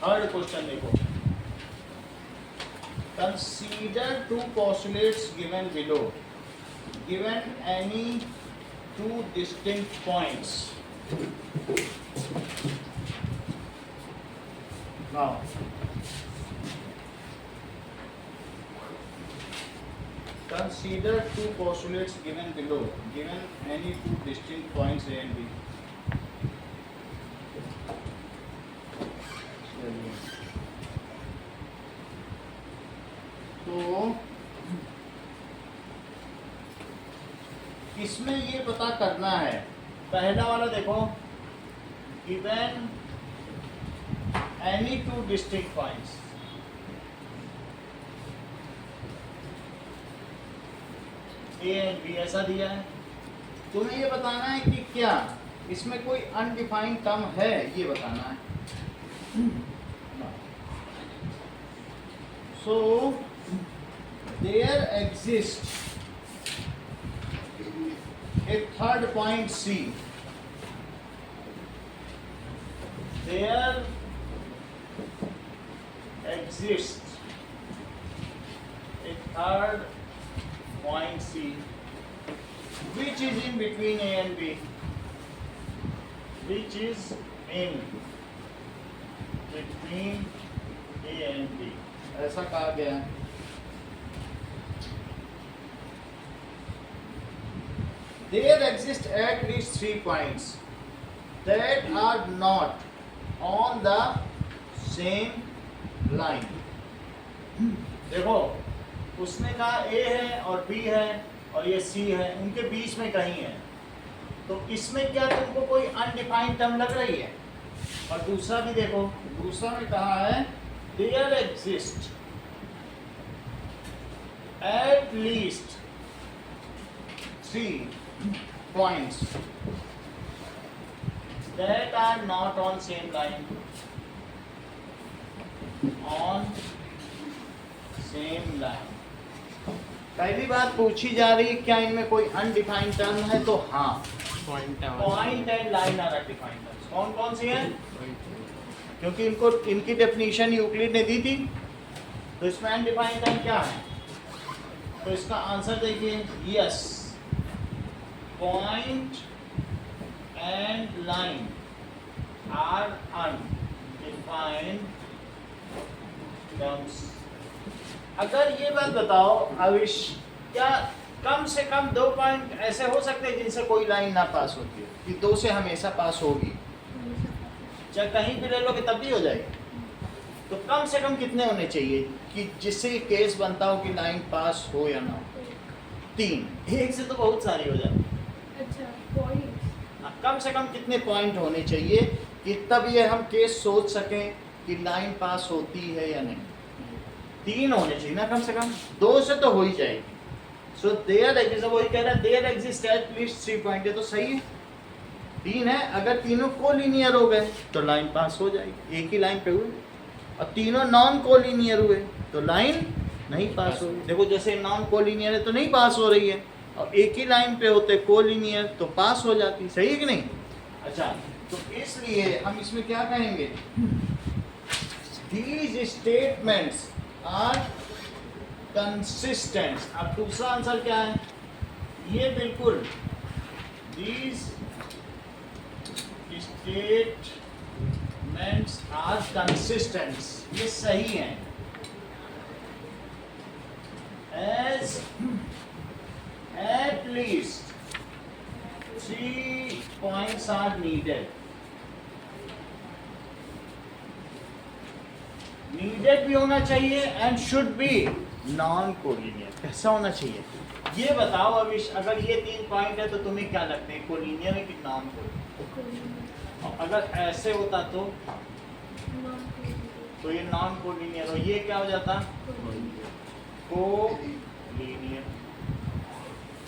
Third question देखो, consider two postulates given below, given any two distinct points. Now consider two postulates given below, given any two distinct points A and B. तो इसमें ये पता करना है, पहला वाला देखो, given any two distinct points, A and B ऐसा दिया है। तुम्हें ये बताना है कि क्या इसमें कोई अनडिफाइंड टर्म है, ये बताना है। So there exist a third point C, there exist a third point C, which is in between A and B, which is in between A and B, ऐसा कहा गया है। There exist at least 3 points that are not on the same line। देखो, उसने कहा ए है और B है और ये सी है, उनके बीच में कहीं है, तो इसमें क्या तुमको कोई अनडिफाइंड टर्म लग रही है? और दूसरा भी देखो, दूसरा में कहा है there exist at least 3 points that are not on same line, on same line. पहली बात पूछी जा रही है क्या इनमें कोई अनडिफाइंड टर्म है, तो हाँ, point and line are undefined terms. कौन कौन सी है? क्योंकि इनको इनकी डेफिनेशन यूक्लिड ने दी थी, तो इसमें अनडिफाइंड टर्म क्या है? तो इसका आंसर देखिए, yes, point and line are undefined terms. अगर ये बात बताओ अविश, क्या कम से कम 2 पॉइंट ऐसे हो सकते हैं जिनसे कोई लाइन ना पास होती है, कि 2 से हमेशा पास होगी? चाहे कहीं भी ले लोगे तब भी हो जाएगी। तो कम से कम कितने होने चाहिए कि जिससे ये केस बनता हो कि लाइन पास हो या ना हो? 3। एक से तो बहुत सारी हो जाए। अच्छा, पॉइंट कम से कम कितने पॉइंट होने चाहिए कि तब ये हम केस सोच सकें कि लाइन पास होती है या नहीं? 3 होने चाहिए ना कम से कम, 2 से तो हो ही जाएगी। सो देयर एग्जिस्ट, वही कह रहा है there exist at least 3 point, ये तो सही है, 3 है। अगर तीनों कोलिनियर हो गए तो लाइन पास हो जाएगी, एक ही लाइन पे हुए, और तीनों नॉन कोलिनियर हुए तो लाइन नहीं पास होगी। देखो, जैसे नॉन कोलिनियर है तो नहीं पास हो रही है, और एक ही लाइन पे होते कोलिनियर तो पास हो जाती, सही है कि नहीं? अच्छा, तो इसलिए हम इसमें क्या कहेंगे, these statements are consistent। अब दूसरा आंसर क्या है? ये बिल्कुल, these statements are consistent, ये सही है। as at least 3 points are needed, needed भी होना चाहिए and should be non collinear. कैसा होना चाहिए ये बताओ अविश, अगर ये 3 पॉइंट है तो तुम्हें क्या लगते हैं, कोलिनियर है कि नॉन कोलिनियर? और अगर ऐसे होता तो ये नॉन कोलिनियर, और ये क्या हो जाता, कोलिनियर,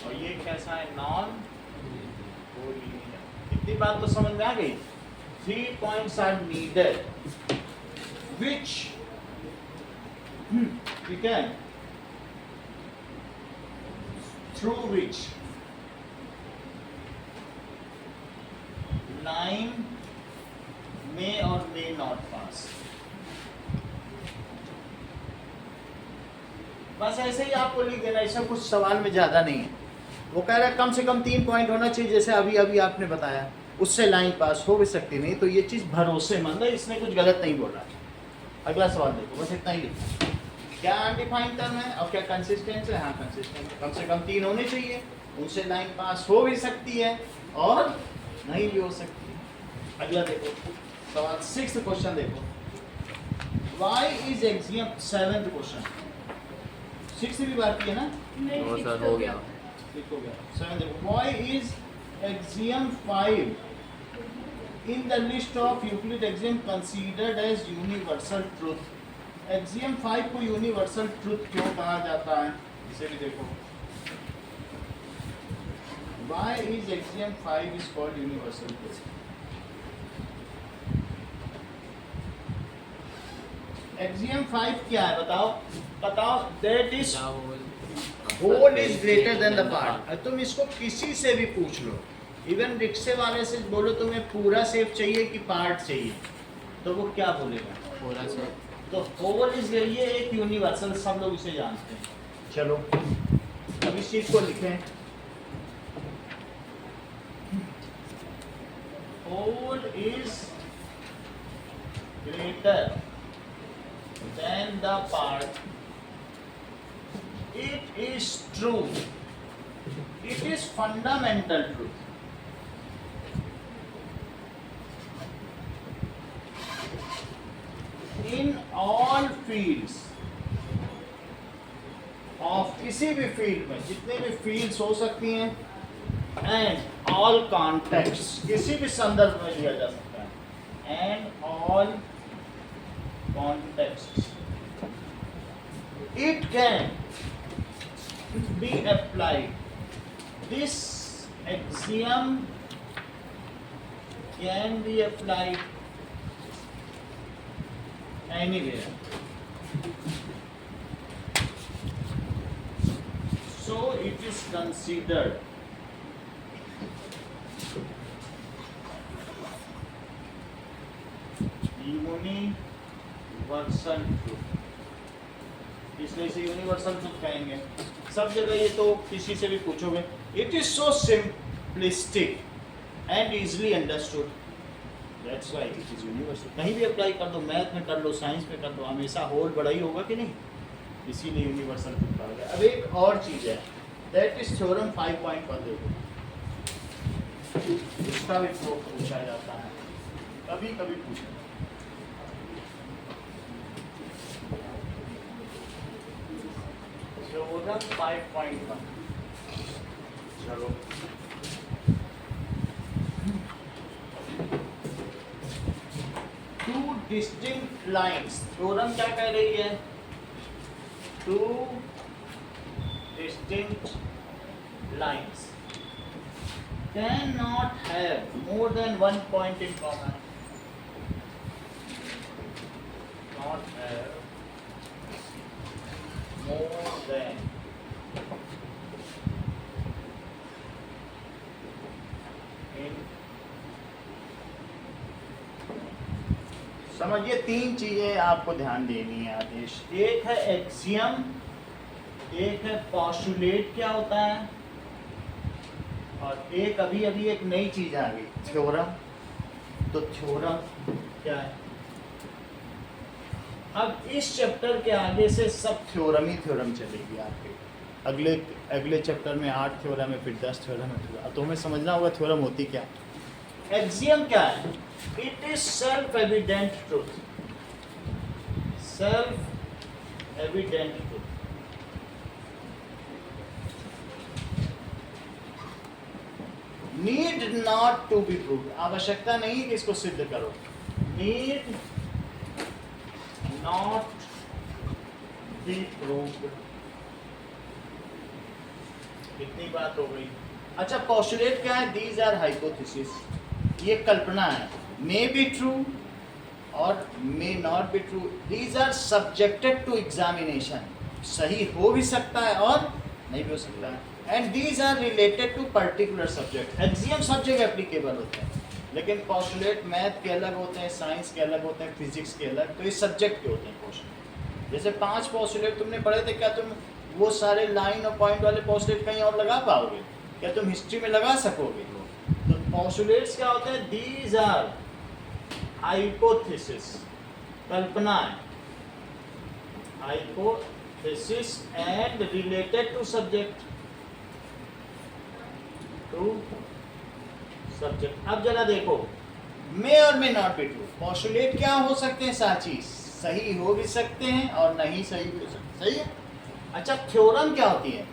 और ये कैसा है, नॉन कोलिनियर। इतनी बात तो समझ में आ गई। 3 points are needed which we can, through which line may or may not pass। बस ऐसे ही आपको लिख देना, इसमें कुछ सवाल में ज़्यादा नहीं है। वो कह रहा है कम से कम 3 पॉइंट होना चाहिए, जैसे अभी अभी आपने बताया, उससे लाइन पास हो भी सकती नहीं, तो ये चीज़ भरोसेमंद है, इसने कुछ गलत नहीं बोला। अगला सवाल देखो, बस इतना ही लिखो। क्या अनडिफाइंड टर्म है और क्या कंसिस्टेंट है? हाँ कंसिस्टेंट है, कम से कम 3 होने चाहिए, उनसे लाइन पास हो भी सकती है और नहीं भी हो सकती है। अगला देखो सवाल 6th क्वेश्चन देखो, Why is axiom 7th question, 6 भी बाकी है ना, नहीं वो fix सर हो हो गया। गया। ठीक हो गया। 7 देखो, Why is axiom 5 in the list of Euclid axiom considered as universal truth? axiom 5 को universal truth क्यों कहा जाता है, इसे भी देखो। Why is axiom 5 is called universal truth? axiom 5 क्या है बताओ, बताओ। That is whole is greater than the part। तुम इसको किसी से भी पूछ लो, इवन रिक्शे वाले से बोलो तुम्हें पूरा सेफ चाहिए कि पार्ट चाहिए, तो वो क्या बोलेगा? पूरा से। तो होल इज ये एक यूनिवर्सल, सब लोग इसे जानते हैं। चलो अब इस चीज को लिखें, whole is greater than the part, it is true, it is fundamental truth। in all fields of, किसी भी फील्ड में, जितने भी फील्ड्स हो सकती हैं, and all contexts, किसी भी संदर्भ में लिया जा सकता है, and all contexts it can be applied, this axiom can be applied anywhere, so it is considered universal truth. इसलिए इसे यूनिवर्सल ट्रूथ कहेंगे सब जगह। ये तो किसी से भी पूछोगे, it is so simplistic and easily understood, that's why it is universal. कहीं भी अप्लाई कर दो, मैथ में कर लो, साइंस में कर दो, हमेशा होल बड़ा ही होगा कि नहीं, इसीलिए यूनिवर्सल ट्रूथ कहा गया। अब एक और चीज है, दैट इज थ्योरम 5.1 देखो, इसका भी पूछा जाता है, कभी कभी पूछा। थ्योरम 5.1, चलो टू डिस्टिंक्ट लाइन्स, थ्योरम क्या कह रही है? Two distinct lines can not have more than one point in common, not have more than in, समझिए 3 चीजें आपको ध्यान देनी है आदेश। एक है एक्सियम, एक है पॉस्टुलेट क्या होता है, और एक अभी अभी एक नई चीज आ गई, थ्योरम। तो थ्योरम क्या है? अब इस चैप्टर के आगे से सब थ्योरम ही थ्योरम चलेगी आपके। अगले चैप्टर में 8 थ्योरम है, फिर 10 थ्योरम है। अब तो हमें समझना होगा थ्योरम होती क्या। एक्सियम क्या है? It is self evident truth, self evident truth. Need not to be proved, आवश्यकता नहीं कि इसको सिद्ध करो। नीड not be proved, इतनी बात हो गई। अच्छा पोस्टुलेट क्या है? दीज आर हाइपोथेसिस, ये कल्पना है, मे बी ट्रू और may not be true. These are subjected to examination, सही हो भी सकता है और नहीं भी हो सकता है। And these are related to particular subject. Axiom सब जगह एप्लीकेबल होते हैं, लेकिन पोस्टुलेट मैथ के अलग होते हैं, साइंस के अलग होते हैं, फिजिक्स के अलग, तो ये सब्जेक्ट के होते हैं पोस्टुलेट। जैसे 5 पोस्टुलेट तुमने पढ़े थे, क्या तुम वो सारे लाइन और पॉइंट वाले पोस्टुलेट कहीं और लगा पाओगे? क्या तुम हिस्ट्री में लगा सकोगे? तो पोस्टुलेट्स क्या होते हैं? दीज आर हाइपोथेसिस, कल्पनाएं, hypothesis and related to subject, to subject. अब जरा देखो, मे और may not be true. Postulate क्या हो सकते हैं? साची, सही हो भी सकते हैं और नहीं सही भी हो सकते। सही है। अच्छा, थ्योरम क्या होती है?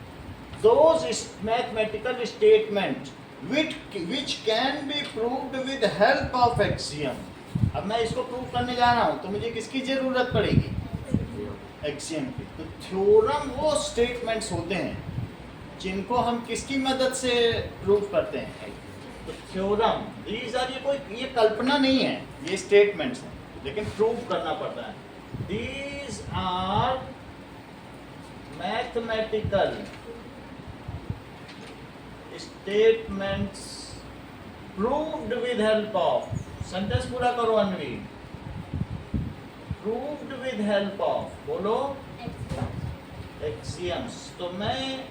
Those mathematical statement which can be proved with help of axiom। अब मैं इसको प्रूव करने जा रहा हूं तो मुझे किसकी जरूरत पड़ेगी? एक्सियम की। तो थ्योरम वो स्टेटमेंट्स होते हैं जिनको हम किसकी मदद से प्रूव करते हैं? तो थ्योरम, ये कल्पना नहीं है, ये स्टेटमेंट्स हैं, लेकिन प्रूव करना पड़ता है। These are mathematical statements proved with help of, sentence पूरा करो Anvi, proved with help of, बोलो, एक्सियम्स। तो मैं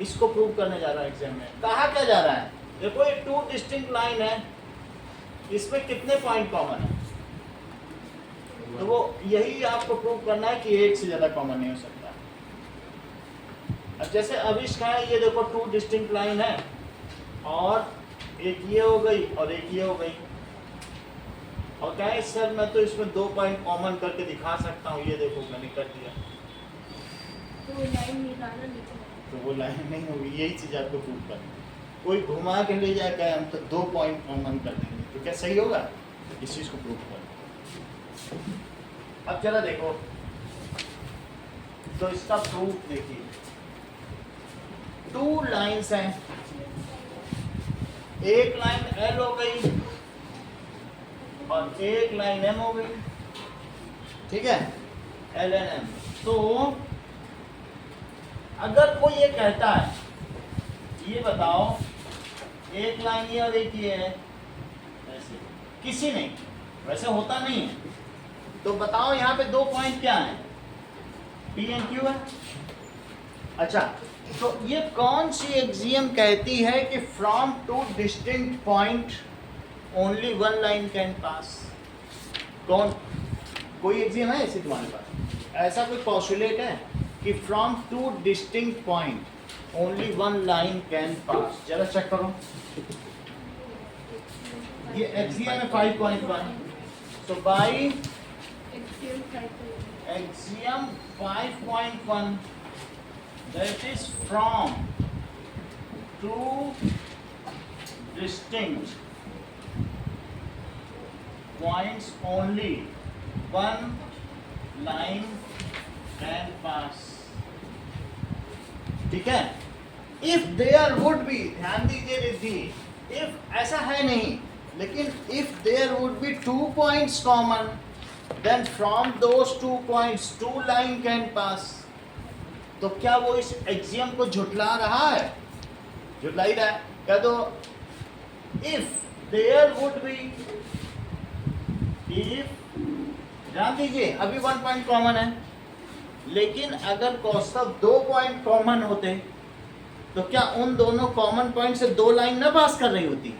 इसको प्रूव करने जा रहा हूं एग्जाम में। कहा क्या जा रहा है? देखो, ये टू डिस्टिंक्ट लाइन है, इसमें कितने पॉइंट कॉमन है? तो वो यही आपको प्रूव करना है कि एक से ज्यादा कॉमन नहीं हो सकता। अब जैसे अविश का है, ये देखो टू डिस्टिंक्ट लाइन है, और एक ये हो गई और एक ये हो गई, और क्या है सर मैं तो इसमें 2 पॉइंट कॉमन करके दिखा सकता हूँ। ये देखो मैंने कर दिया, तो वो लाइन निकालना नहीं चाहिए। तो वो लाइन नहीं होगी। यही चीज आपको प्रूव करनी है। कोई घुमा के ले जाए क्या हम तो 2 पॉइंट कॉमन कर देंगे, तो क्या सही होगा? इस चीज को प्रूव कर। अब चला देखो, तो इसका प्रूफ देखिए, 2 लाइंस हैं, एक लाइन L हो गई और एक लाइन M हो गई, ठीक है, L एंड M। तो अगर कोई ये कहता है, ये बताओ, एक लाइन ये और एक ये है, ऐसे किसी नहीं, वैसे होता नहीं है, तो बताओ यहाँ पे 2 पॉइंट क्या है? P एंड Q है। अच्छा, तो ये कौन सी एक्सियम कहती है कि from 2 distinct point only 1 line can pass? कौन, कोई एक्सियम है ऐसी तुम्हारे पास? ऐसा कोई पोस्टुलेट है कि from 2 distinct point only 1 line can pass? जरा चेक करो, ये एक्सियम है 5.1। तो by axiom 5.1, that is from 2 distinct points only 1 line can pass। ठीक है। If there would be, ध्यान दीजिए रिद्धि, if ऐसा है नहीं, लेकिन if there would be 2 points common, then from those 2 points 2 line can pass। तो क्या वो इस एक्सियम को झुटला रहा है? झुटला ही रहा है। कह दो if there would be, if, ध्यान दीजिए अभी 1 पॉइंट कॉमन है, लेकिन अगर कौस्तव 2 पॉइंट कॉमन होते तो क्या उन दोनों कॉमन पॉइंट से 2 लाइन ना पास कर रही होती?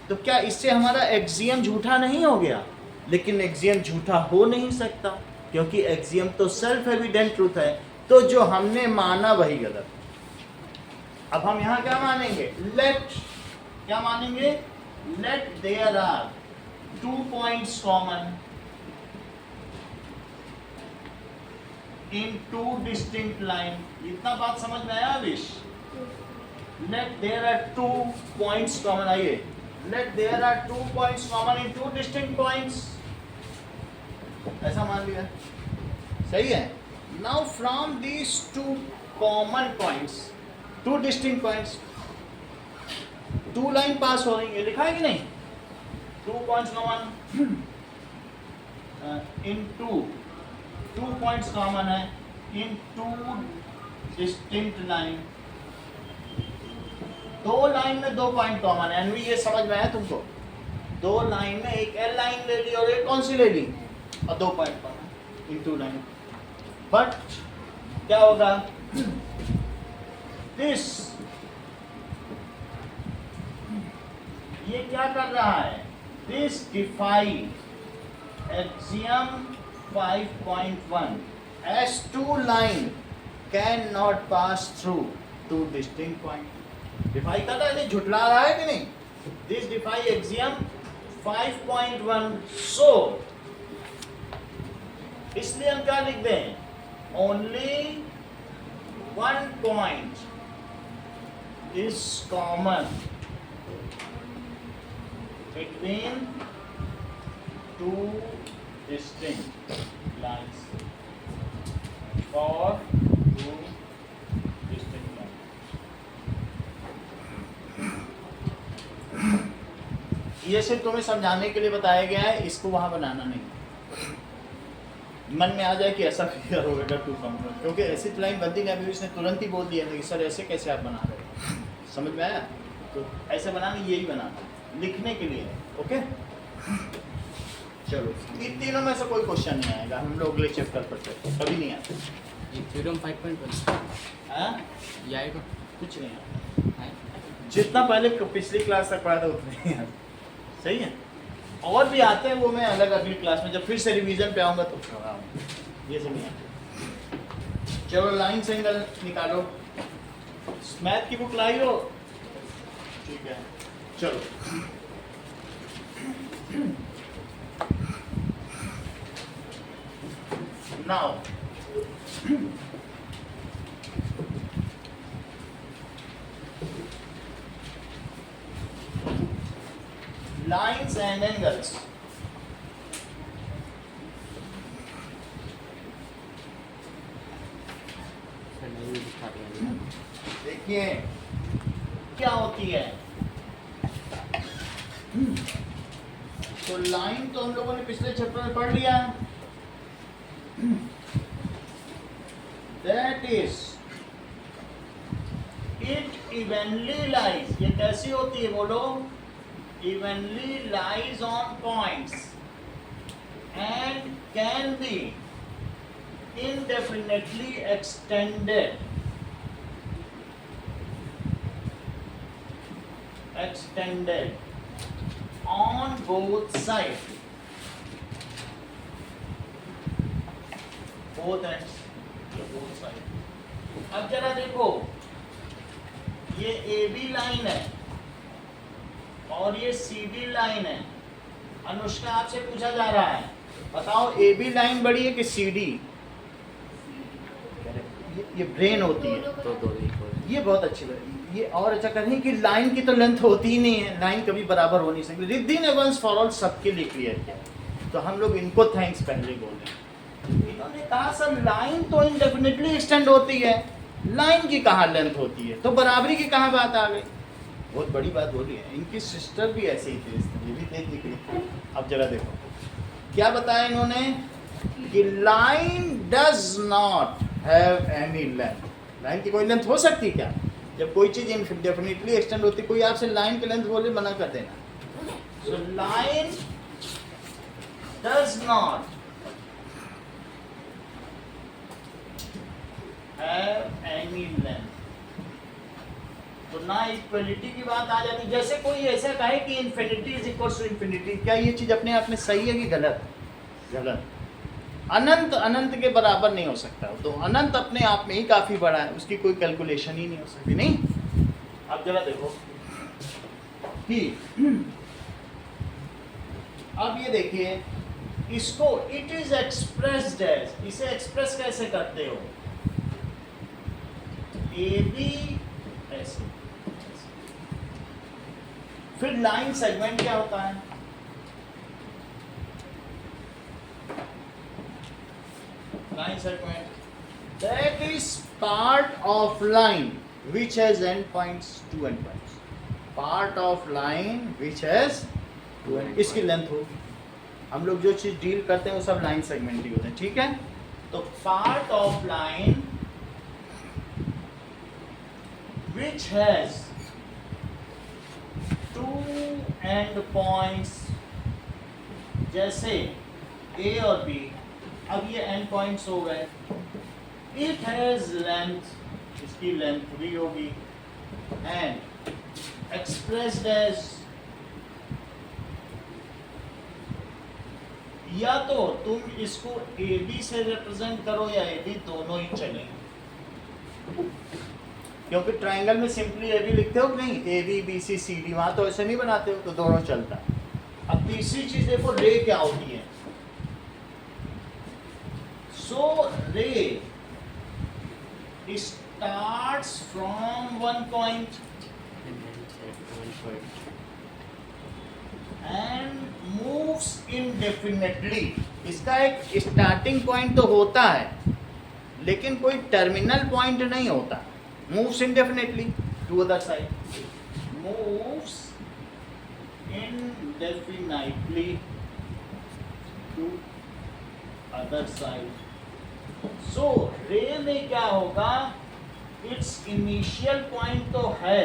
तो क्या इससे हमारा एक्सियम झूठा नहीं हो गया? लेकिन एक्सियम झूठा हो नहीं सकता, क्योंकि एक्सियम तो सेल्फ एविडेंट ट्रूथ है, तो जो हमने माना वही गलत। अब हम यहाँ क्या मानेंगे? लेट, क्या मानेंगे? Let there are 2 points common in 2 distinct line. इतना बात समझ में आया विश? Let there are 2 points common, आइए, let there are 2 points common in 2 distinct points, ऐसा मान लिया, सही है। Now from these 2 common points, 2 distinct points, 2 line pass हो रही है, लिखा है कि नहीं? 2 points common in 2 points common है इन 2 डिस्टिंक्ट लाइन। 2 लाइन में 2 पॉइंट कॉमन है, एनवी ये समझ में आया तुमको? 2 लाइन में एक एल लाइन ले ली और एक कौन सी ले ली, और 2 point common in 2 line. But क्या होगा? दिस, ये क्या कर रहा है? This define axiom 5.1 as two line cannot pass through two distinct point. Define कर रहा है, नहीं झुटला रहा है कि नहीं? दिस डिफाई axiom 5.1 so इसलिए हम क्या लिख दें? Only one point is common between two distinct lines or two distinct lines. ये सिर्फ तुम्हें समझाने के लिए बताया गया है, इसको वहां बनाना नहीं। मन में आ जाए कि ऐसा फिगर होगा टू कॉम्पोनेंट, क्योंकि ऐसी लाइन बनती नहीं। अभी इसने तुरंत ही बोल दिया था कि सर ऐसे कैसे आप बना रहे हो, समझ में आया? तो ऐसे बनाना, यही बनाना लिखने के लिए, ओके। चलो, इन तीनों में से कोई क्वेश्चन नहीं आएगा, हम लोग अगले चैप्टर पर चलते, कभी नहीं आता। थ्योरम 5.1 हाँ, ये आएगा कुछ नहीं आता, जितना पहले पिछली क्लास तक पढ़ा था उतना ही आता। सही है, और भी आते हैं, वो मैं अलग अगली क्लास में जब फिर से रिवीजन पे आऊँगा तो ये सब नहीं आते। चलो, लाइन से एंगल निकालो, मैथ की बुक लाई हो? ठीक है, चलो। Now lines and angles. देखिए क्या होती है। तो लाइन तो हम लोगों ने पिछले चैप्टर में पढ़ लिया। That is it evenly lies. ये कैसी होती है बोलो? evenly lies on points and can be indefinitely extended on both sides, both ends, both sides। अब जरा देखो, ये AB लाइन है और ये CD लाइन है। अनुष्का, आपसे पूछा जा रहा है, बताओ AB लाइन बड़ी है कि CD? ये ब्रेन होती है, तो ये बहुत अच्छी बात है। ये और अच्छा करें कि लाइन की तो लेंथ होती ही नहीं है, लाइन कभी बराबर हो नहीं सकती। रिद्धि ने वंस फॉर ऑल सबके लिए क्लियर किया, तो हम लोग इनको थैंक्स पहले बोले। इन्होंने कहा सर लाइन तो इनडेफिनेटली एक्सटेंड होती है, लाइन की कहाँ लेंथ होती है, तो बराबरी की कहाँ बात आ गई? बहुत बड़ी बात बोली है। इनकी सिस्टर भी ऐसे ही थे, ये भी थे निकली। अब जरा देखो क्या बताया इन्होंने कि line does not have any length. Line की कोई लेंथ हो सकती है क्या? जब कोई चीज इनडेफिनेटली एक्सटेंड होती, कोई आपसे लाइन की लेंथ बोले, मना कर देना। So line does not have any length. तो ना इक्वलिटी की बात आ जाती। जैसे कोई ऐसा कहे कि infinity is equal to infinity, क्या ये चीज अपने आप में सही है कि गलत? गलत। अनंत अनंत के बराबर नहीं हो सकता, तो अनंत अपने आप में ही काफी बड़ा है, उसकी कोई कैलकुलेशन ही नहीं हो सकती। नहीं, अब जरा देखो कि अब ये देखिए इसको, इट इज एक्सप्रेस्ड एज, इसे एक्सप्रेस कैसे करते हो? AB ऐसे। फिर लाइन सेगमेंट क्या होता है? Line segment that is part of line which has end points, two end points. Part of line which has two end, इसकी लेंथ होगी। हम लोग जो चीज डील करते हैं वो सब लाइन सेगमेंट ही होते हैं, ठीक है? तो part of line which has two end points, जैसे A और B। अब ये end points हो गए, इट हैज लेंथ, इसकी लेंथ भी होगी, एंड एक्सप्रेस्ड एज, या तो तुम इसको ए बी से रिप्रेजेंट करो या ए बी, दोनों ही चलेंगे, क्योंकि ट्रायंगल में सिंपली ए बी लिखते हो कि नहीं, A B B C C D, वहां तो ऐसे नहीं बनाते हो, तो दोनों चलता है। अब तीसरी चीज देखो, रे क्या होती है। सो रे starts from one point and moves indefinitely. इसका एक स्टार्टिंग पॉइंट तो होता है, लेकिन कोई टर्मिनल पॉइंट नहीं होता। Moves indefinitely to other side, moves indefinitely to other side. So ray में क्या होगा, its initial point तो है,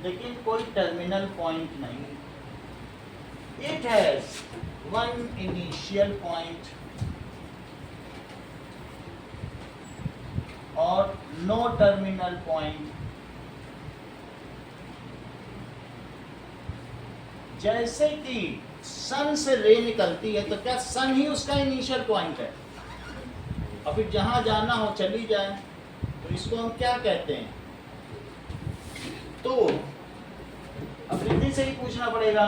लेकिन कोई टर्मिनल पॉइंट नहीं। It has one initial point और no terminal point। जैसे कि सन से रे निकलती है, तो क्या सन ही उसका इनिशियल पॉइंट है, और फिर जहां जाना हो चली जाए, तो इसको हम क्या कहते हैं। तो अब रिद्धि से ही पूछना पड़ेगा,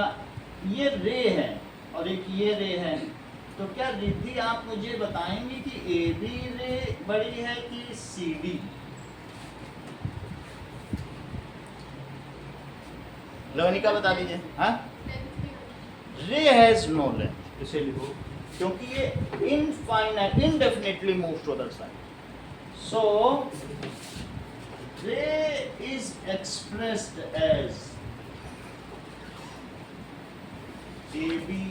ये रे है और एक ये रे है, तो क्या रिद्धि आप मुझे बताएंगे कि ए बी रे बड़ी है कि सी डी। लवनिका बता दीजिए। हाँ, रे हैज नो लेंथ, इसे लिखो, क्योंकि ये infinite indefinitely moves to other side. So ray is expressed as A B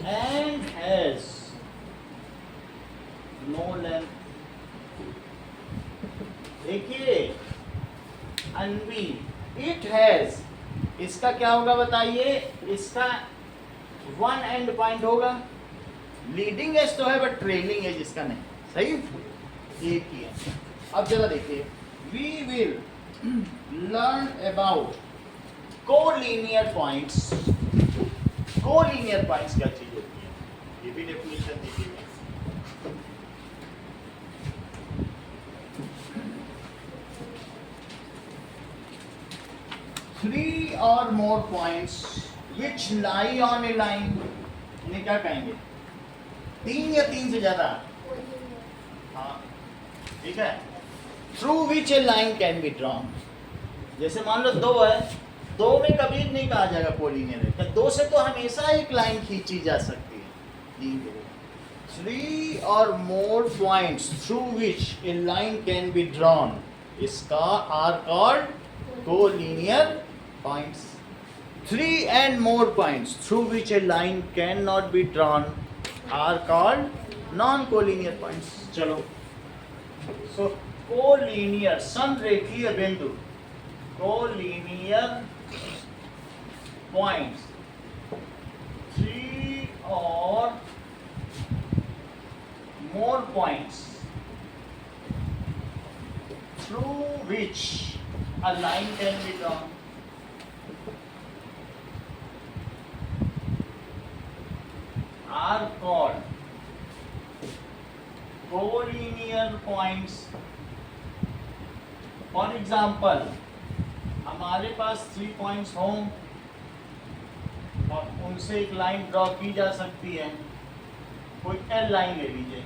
and has no length. देखिए अनबी, इट हैज, इसका क्या होगा बताइए, इसका वन एंड पॉइंट होगा, लीडिंग एज तो है बट ट्रेलिंग एज इसका नहीं, सही, एक ही है। अब जरा देखिए, we will learn about collinear points. Collinear points क्या चीज होती है, ये भी डेफिनेशन देखिए। Three or more points which lie on a line, इन्हें क्या कहेंगे, तीन या तीन से ज्यादा, हाँ ठीक है, through which a line can be drawn। जैसे मान लो दो है, दो में कभी नहीं कहा जाएगा कोलिनियर है, दो से तो हमेशा एक लाइन खींची जा सकती है। Three or more points through which a line can be drawn, इसका are called collinear points। Three and more points through which a line cannot be drawn are called non-collinear points। चलो, so collinear संरेखीय बिंदु, collinear points, three or more points through which a line can be drawn are called collinear points। For example, हमारे पास 3 points हों और उनसे एक line draw की जा सकती है, कोई एल लाइन ले लीजिए,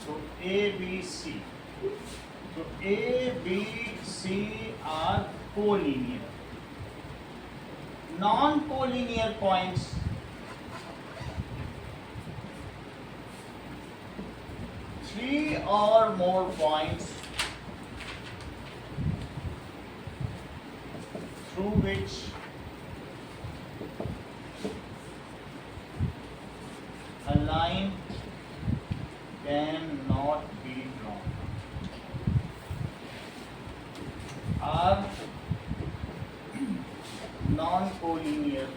तो ए बी सी, तो A B C are collinear. Non collinear points, three or more points through which a line cannot be drawn are non-collinear।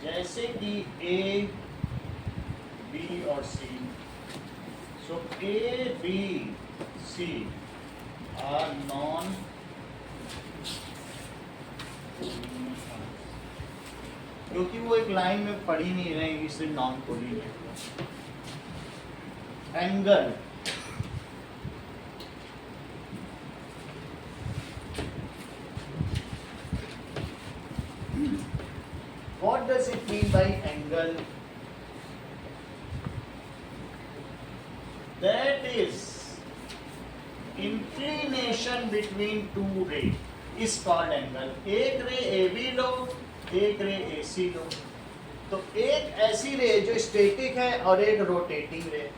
जैसे कि A B बी और सी. So A, B, C are non क्योंकि वो एक line में पढ़ ही नहीं रहे इसलिए non collinear. Angle what does it mean by angle? That is inclination between two rays is called angle. एक रे AB लो, एक रे AC लो. तो एक ऐसी रे जो स्टैटिक है और एक रोटेटिंग रे.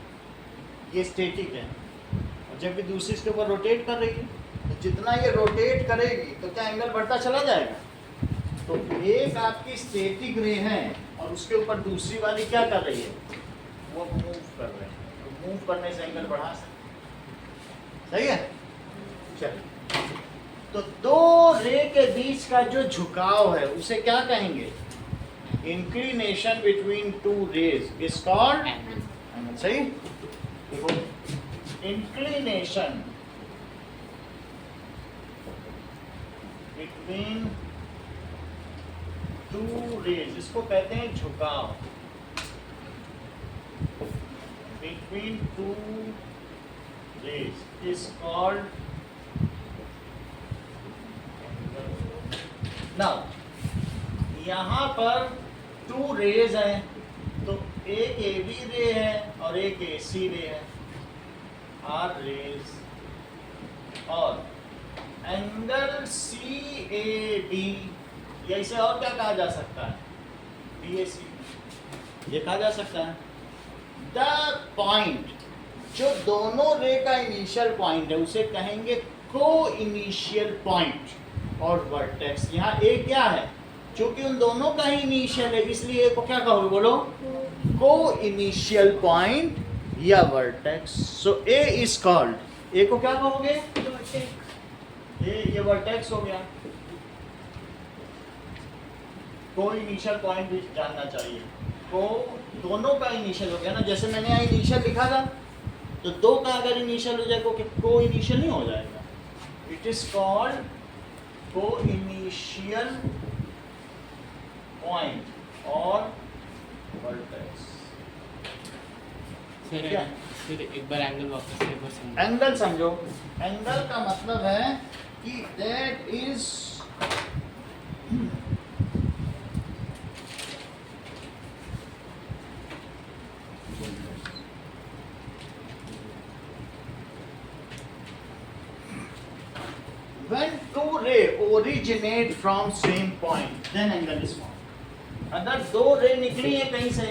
ये स्टैटिक है और जब भी दूसरी इसके ऊपर रोटेट कर रही है तो जितना ये रोटेट करेगी तो क्या एंगल बढ़ता चला जाएगा. तो एक आपकी स्टैटिक रे है और उसके ऊपर दूसरी वाली क्या कर रही है, वो मूव कर रहे हैं. तो मूव करने से एंगल बढ़ा सकते. सही है. चलिए, तो दो रे के बीच का जो झुकाव है उसे क्या कहेंगे, inclination between two rays is called angle. सही. देखो, इंक्लिनेशन बिटवीन टू रेज इसको कहते हैं झुकाव. Between two rays is called. Now यहाँ पर टू रेज हैं तो एक ए बी रे है और एक ए सी रे है. आर रेज और एंगल सी ए बी या इसे और क्या कहा जा सकता है, बी ए सी. ये कहा जा सकता है द पॉइंट जो दोनों रे का इनिशियल पॉइंट है उसे कहेंगे को इनिशियल पॉइंट और वर्टेक्स. यहाँ ए क्या है, क्योंकि उन दोनों का ही इनिशियल है इसलिए ए को क्या कहोगे, बोलो, को इनिशियल पॉइंट या vertex. So A is called, A को क्या कहोगे, ये वर्टेक्स हो गया. को इनिशियल पॉइंट भी जानना चाहिए. को दोनों का इनिशियल हो गया ना, जैसे मैंने यहाँ इनिशियल लिखा था तो दो का अगर इनिशियल हो जाएगा को इनिशियल नहीं हो जाएगा. इट इज कॉल्ड को इनिशियल पॉइंट और वर्टेक्स. फिर एक बार एंगल वापस एक बार समझो. एंगल समझो. एंगल का मतलब है कि that is when two ray originate from same point then angle is formed. अगर दो रे निकली है कहीं से,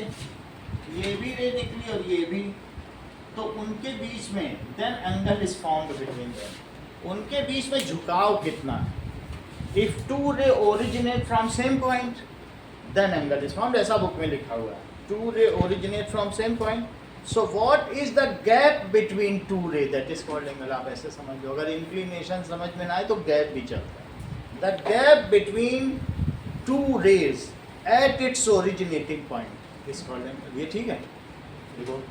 ये भी रे निकली और ये भी, तो उनके बीच में then angle is formed between them. उनके बीच में झुकाव कितना है. If two ray originate from same point then angle is formed. ऐसा बुक में लिखा हुआ है. Two ray originate from same point. So what is the gap between two ray? That is called angle. आप ऐसे समझ लो. अगर inclination समझ में ना आए तो gap भी चलता है. The gap between two rays at its originating point is called angle. ये ठीक है. देखो,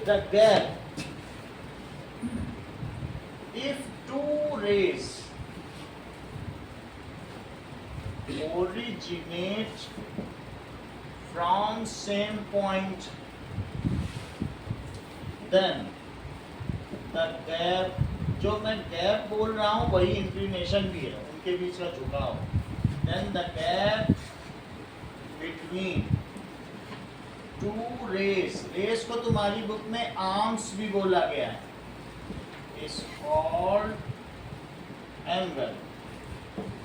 the gap if two rays originate from same point then the gap, जो मैं गैप बोल रहा हूँ वही इंक्लिनेशन भी है, उनके बीच का झुकाव. then the gap between two rays, rays को तुम्हारी बुक में आर्म्स भी बोला गया है, is called angle.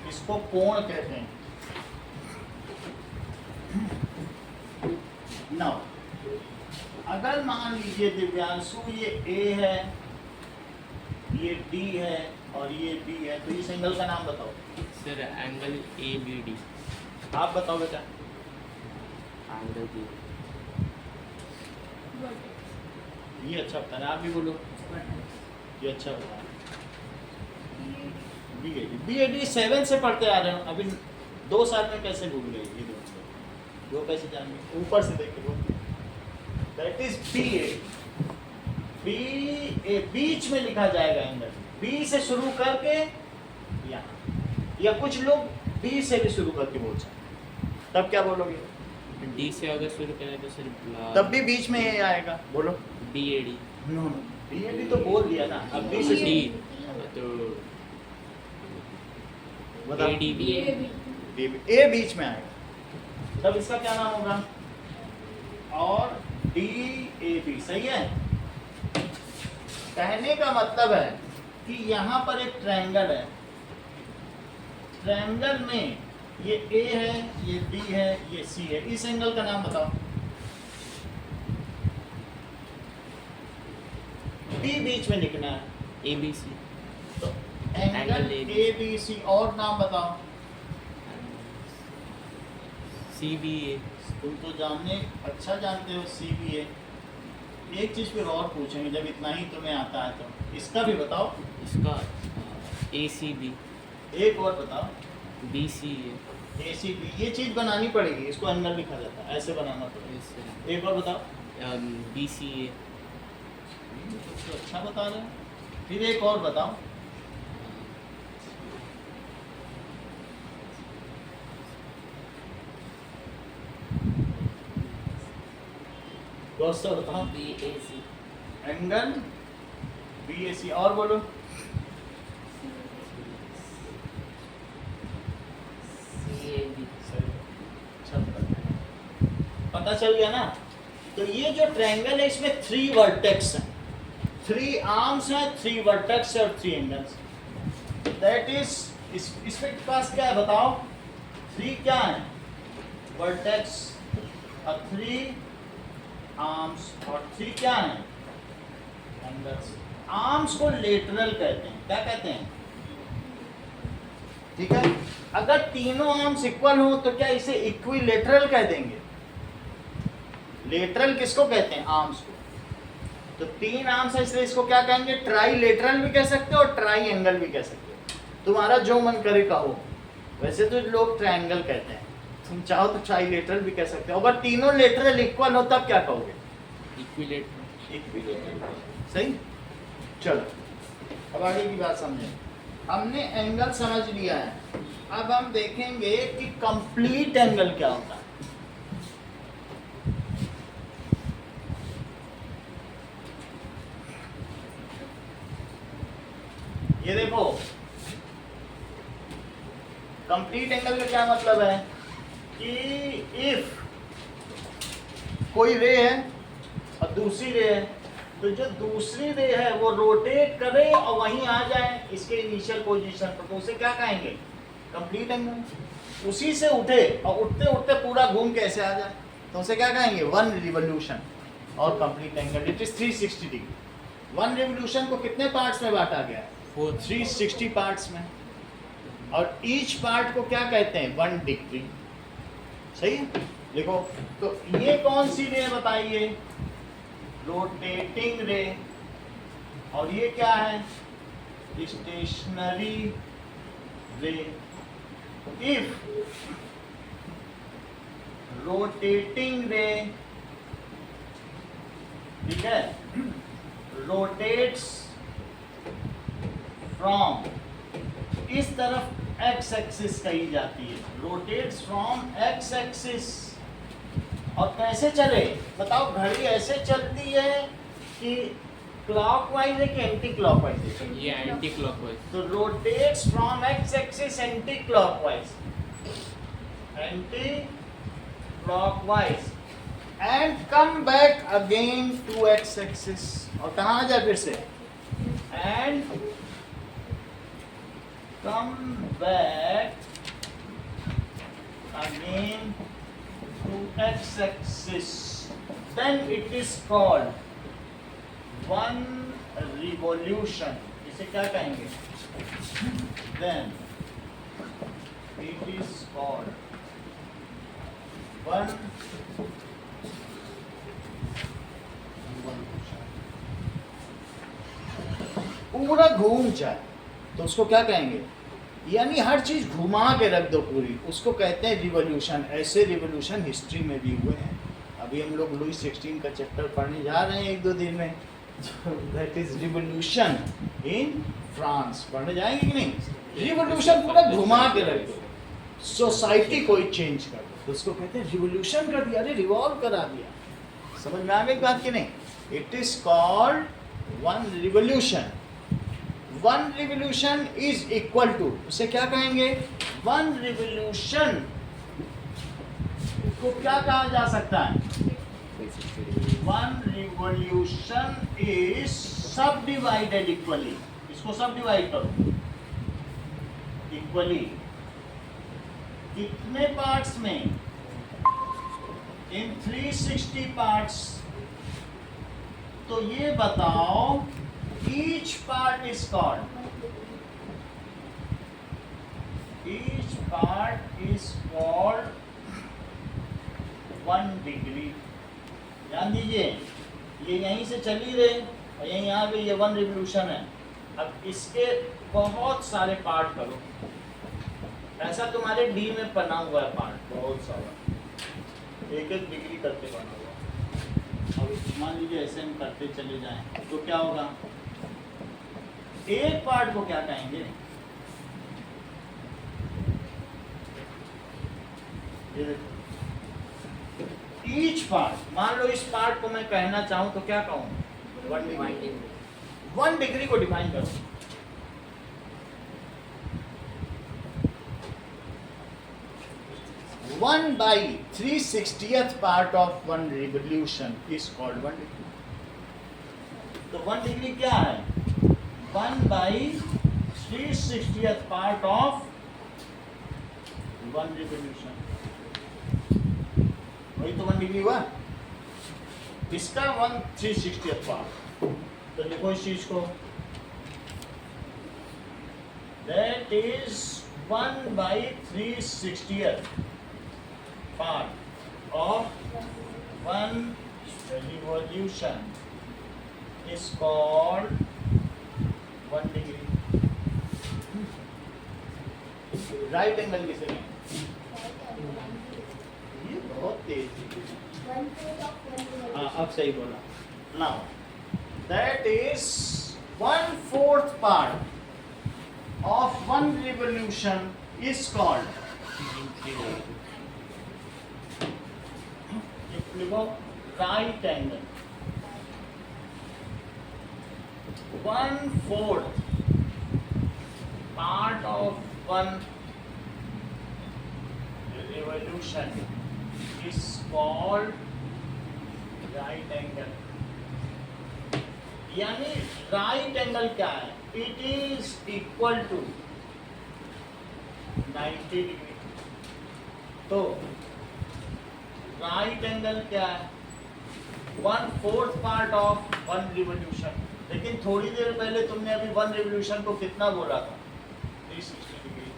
इसको कोण कहते हैं. now अगर मान लीजिए दिव्यांशु ये A है, ये D है और ये B है, तो इस एंगल का नाम बताओ. Sir angle A B D. आप बताओ बेटा. Angle B. ये अच्छा बता रहे, आप भी बोलो. ये अच्छा बता रहे. BAD 7 से पढ़ते आ रहे हो, अभी 2 साल में कैसे भूल गए ये दो कैसे जान गए. ऊपर से देख के बोलो. That is B A B A, बीच में लिखा जाएगा एंगल, बी से शुरू करके यहाँ, या कुछ लोग बी से भी शुरू करके बोल सकते, तब क्या बोलोगे? डी से अगर शुरू करें तो सिर्फ तब भी बीच में ए आएगा, बोलो। B A D. No no, B A D तो बोल दिया ना, अब बी से डी शुरू, तो बताओ। ए डी बी ए। ए बीच में आएगा, तब इसका क्या नाम होगा? और डी ए बी, सही है। कहने का मतलब है कि यहाँ पर एक ट्रायंगल है, ट्रायंगल में ये ए है, ये बी है, ये सी है, इस एंगल का नाम बताओ। डी बीच में लिखना है, ए बी सी। तो एंगल ए बी सी, और नाम बताओ। सी बी ए। तुम तो जानने अच्छा जानते हो सी बी ए। एक चीज फिर और पूछेंगे जब इतना ही तुम्हें आता है तो, इसका भी बताओ। इसका ए सी बी। एक और बताओ। बी सी ए सी बी, ये चीज बनानी पड़ेगी, इसको एंगल लिखा जाता है, ऐसे बनाना पड़ेगा। एक और बताओ। बी सी ए। तो अच्छा बता रहे हो, फिर एक और बताओ। दोस्तों बताओ। बी ए सी। एंगल बी ए सी, और बोलो। सी ए बी। अच्छा पता चल गया ना। तो ये जो ट्रायंगल है इसमें 3 वर्टेक्स हैं, 3 आर्म्स हैं, 3 वर्टेक्स और 3 एंगल्स। दैट इज इसके पास क्या है बताओ? 3 क्या है? वर्टेक्स और 3 आर्म्स, और 3 क्या है? एंगल्स। आर्म्स को लेटरल कहते हैं, क्या कहते हैं? ठीक है। अगर तीनों आर्म्स इक्वल हो तो क्या इसे इक्विलेटरल कह देंगे? लेटरल किसको कहते हैं? आर्म्स को। तो 3 आर्म्स है इसलिए इसको क्या कहेंगे? ट्राइलेटरल भी कह सकते हो और ट्राई एंगल भी कह सकते हो, तुम्हारा जो मन करे कहो। वैसे तो लोग ट्रायंगल कहते हैं, तुम चाहो तो ट्राइलेटरल भी कह सकते हो। अगर तीनों लेटरल इक्वल हो तब क्या कहोगे? इक्विलेटरल। इक्विलेटरल। सही। चलो अब आगे की बात समझें। हमने एंगल समझ लिया है, अब हम देखेंगे कि कंप्लीट एंगल क्या होता है। ये देखो, कंप्लीट एंगल का क्या मतलब है कि इफ कोई रे है और दूसरी रे है, तो जो दूसरी रे है वो रोटेट करे और वहीं आ जाए इसके इनिशियल पोजीशन पर, तो उसे क्या कहेंगे? Complete angle. उसी से उठे और उठते उठते पूरा घूम कैसे आ जाए, तो उसे क्या कहेंगे? 1 रिवोल्यूशन। और complete angle it is 360 degree. 1 revolution को कितने पार्ट्स में बांटा गया है? 360 पार्ट्स में, और ईच पार्ट को क्या कहते हैं? 1 डिग्री। सही है। देखो तो ये कौन सी रे बताइए? रोटेटिंग रे। और ये क्या है? स्टेशनरी रे। इफ रोटेटिंग रे, ठीक है, रोटेट्स फ्रॉम, इस तरफ एक्स एक्सिस कही जाती है, रोटेट्स फ्रॉम एक्स एक्सिस। और कैसे चले बताओ? घड़ी ऐसे चलती है कि क्लॉकवाइज है कि एंटी क्लॉकवाइज है? ये एंटी क्लॉकवाइज। तो rotates from X axis anti clockwise, anti clockwise, and come back again to X axis. और कहाँ आ जाए फिर से? And come back again to x-axis, then it is called 1 revolution. इसे क्या कहेंगे? Then it is called 1 revolution. पूरा घूम जाए तो उसको क्या कहेंगे? यानी हर चीज घुमा के रख दो पूरी, उसको कहते हैं रिवॉल्यूशन। ऐसे रिवॉल्यूशन हिस्ट्री में भी हुए हैं। अभी हम लोग लुई 16 का चैप्टर पढ़ने जा रहे हैं 1-2 दिन में, that is revolution in France. पढ़ने जाएंगे कि नहीं? रिवॉल्यूशन पूरा घुमा के रख दो, सोसाइटी को ही चेंज कर दो, तो उसको कहते हैं रिवॉल्यूशन कर दिया, अरे रिवॉल्व करा दिया। समझ में आ गई बात कि नहीं? It is called one revolution. One revolution is equal to, उसे क्या कहेंगे? वन रिवॉल्यूशन को क्या कहा जा सकता है? वन रिवॉल्यूशन इज सब डिवाइडेड इक्वली। इसको सब डिवाइड करो इक्वली। कितने पार्ट्स में? इन 360 पार्ट्स। तो ये बताओ, each part is called, each part is called 1 degree. ध्यान दीजिए, ये यहीं से चली रहे और यहीं आ गई, ये 1 रिवॉल्यूशन है। अब इसके बहुत सारे पार्ट करो, ऐसा तुम्हारे डी में बना हुआ है पार्ट बहुत सारा, 1-1 डिग्री करके बना हुआ। अब मान लीजिए ऐसे हम करते चले जाएं तो क्या होगा? एक पार्ट को क्या कहेंगे? ये देखो, ईच पार्ट। मान लो इस पार्ट को मैं कहना चाहूं तो क्या कहूं? 1 डिग्री। 1 डिग्री को डिफाइन करो। One by 360th part of 1 revolution is called 1 degree. तो 1 डिग्री क्या है? 1 by 360th part of 1 revolution, वही तो 1 डिग्री हुआ। इसका 1/360th पार्ट, तो लिखो इस चीज को, that is 1/360th part of 1 revolution is called 1 degree. Right angle किसे कहें? ये बहुत तेज है। हाँ, अब सही बोला। Now that is 1/4 part of 1 revolution is called, लिखो right angle. 1/4 part of 1 revolution is called right angle। यानी राइट एंगल क्या है? It is equal to 90 degree. तो राइट एंगल क्या है? 1/4 पार्ट ऑफ 1 रिवॉल्यूशन। लेकिन थोड़ी देर पहले तुमने अभी 1 रिवॉल्यूशन को कितना बोला था? 360 degree.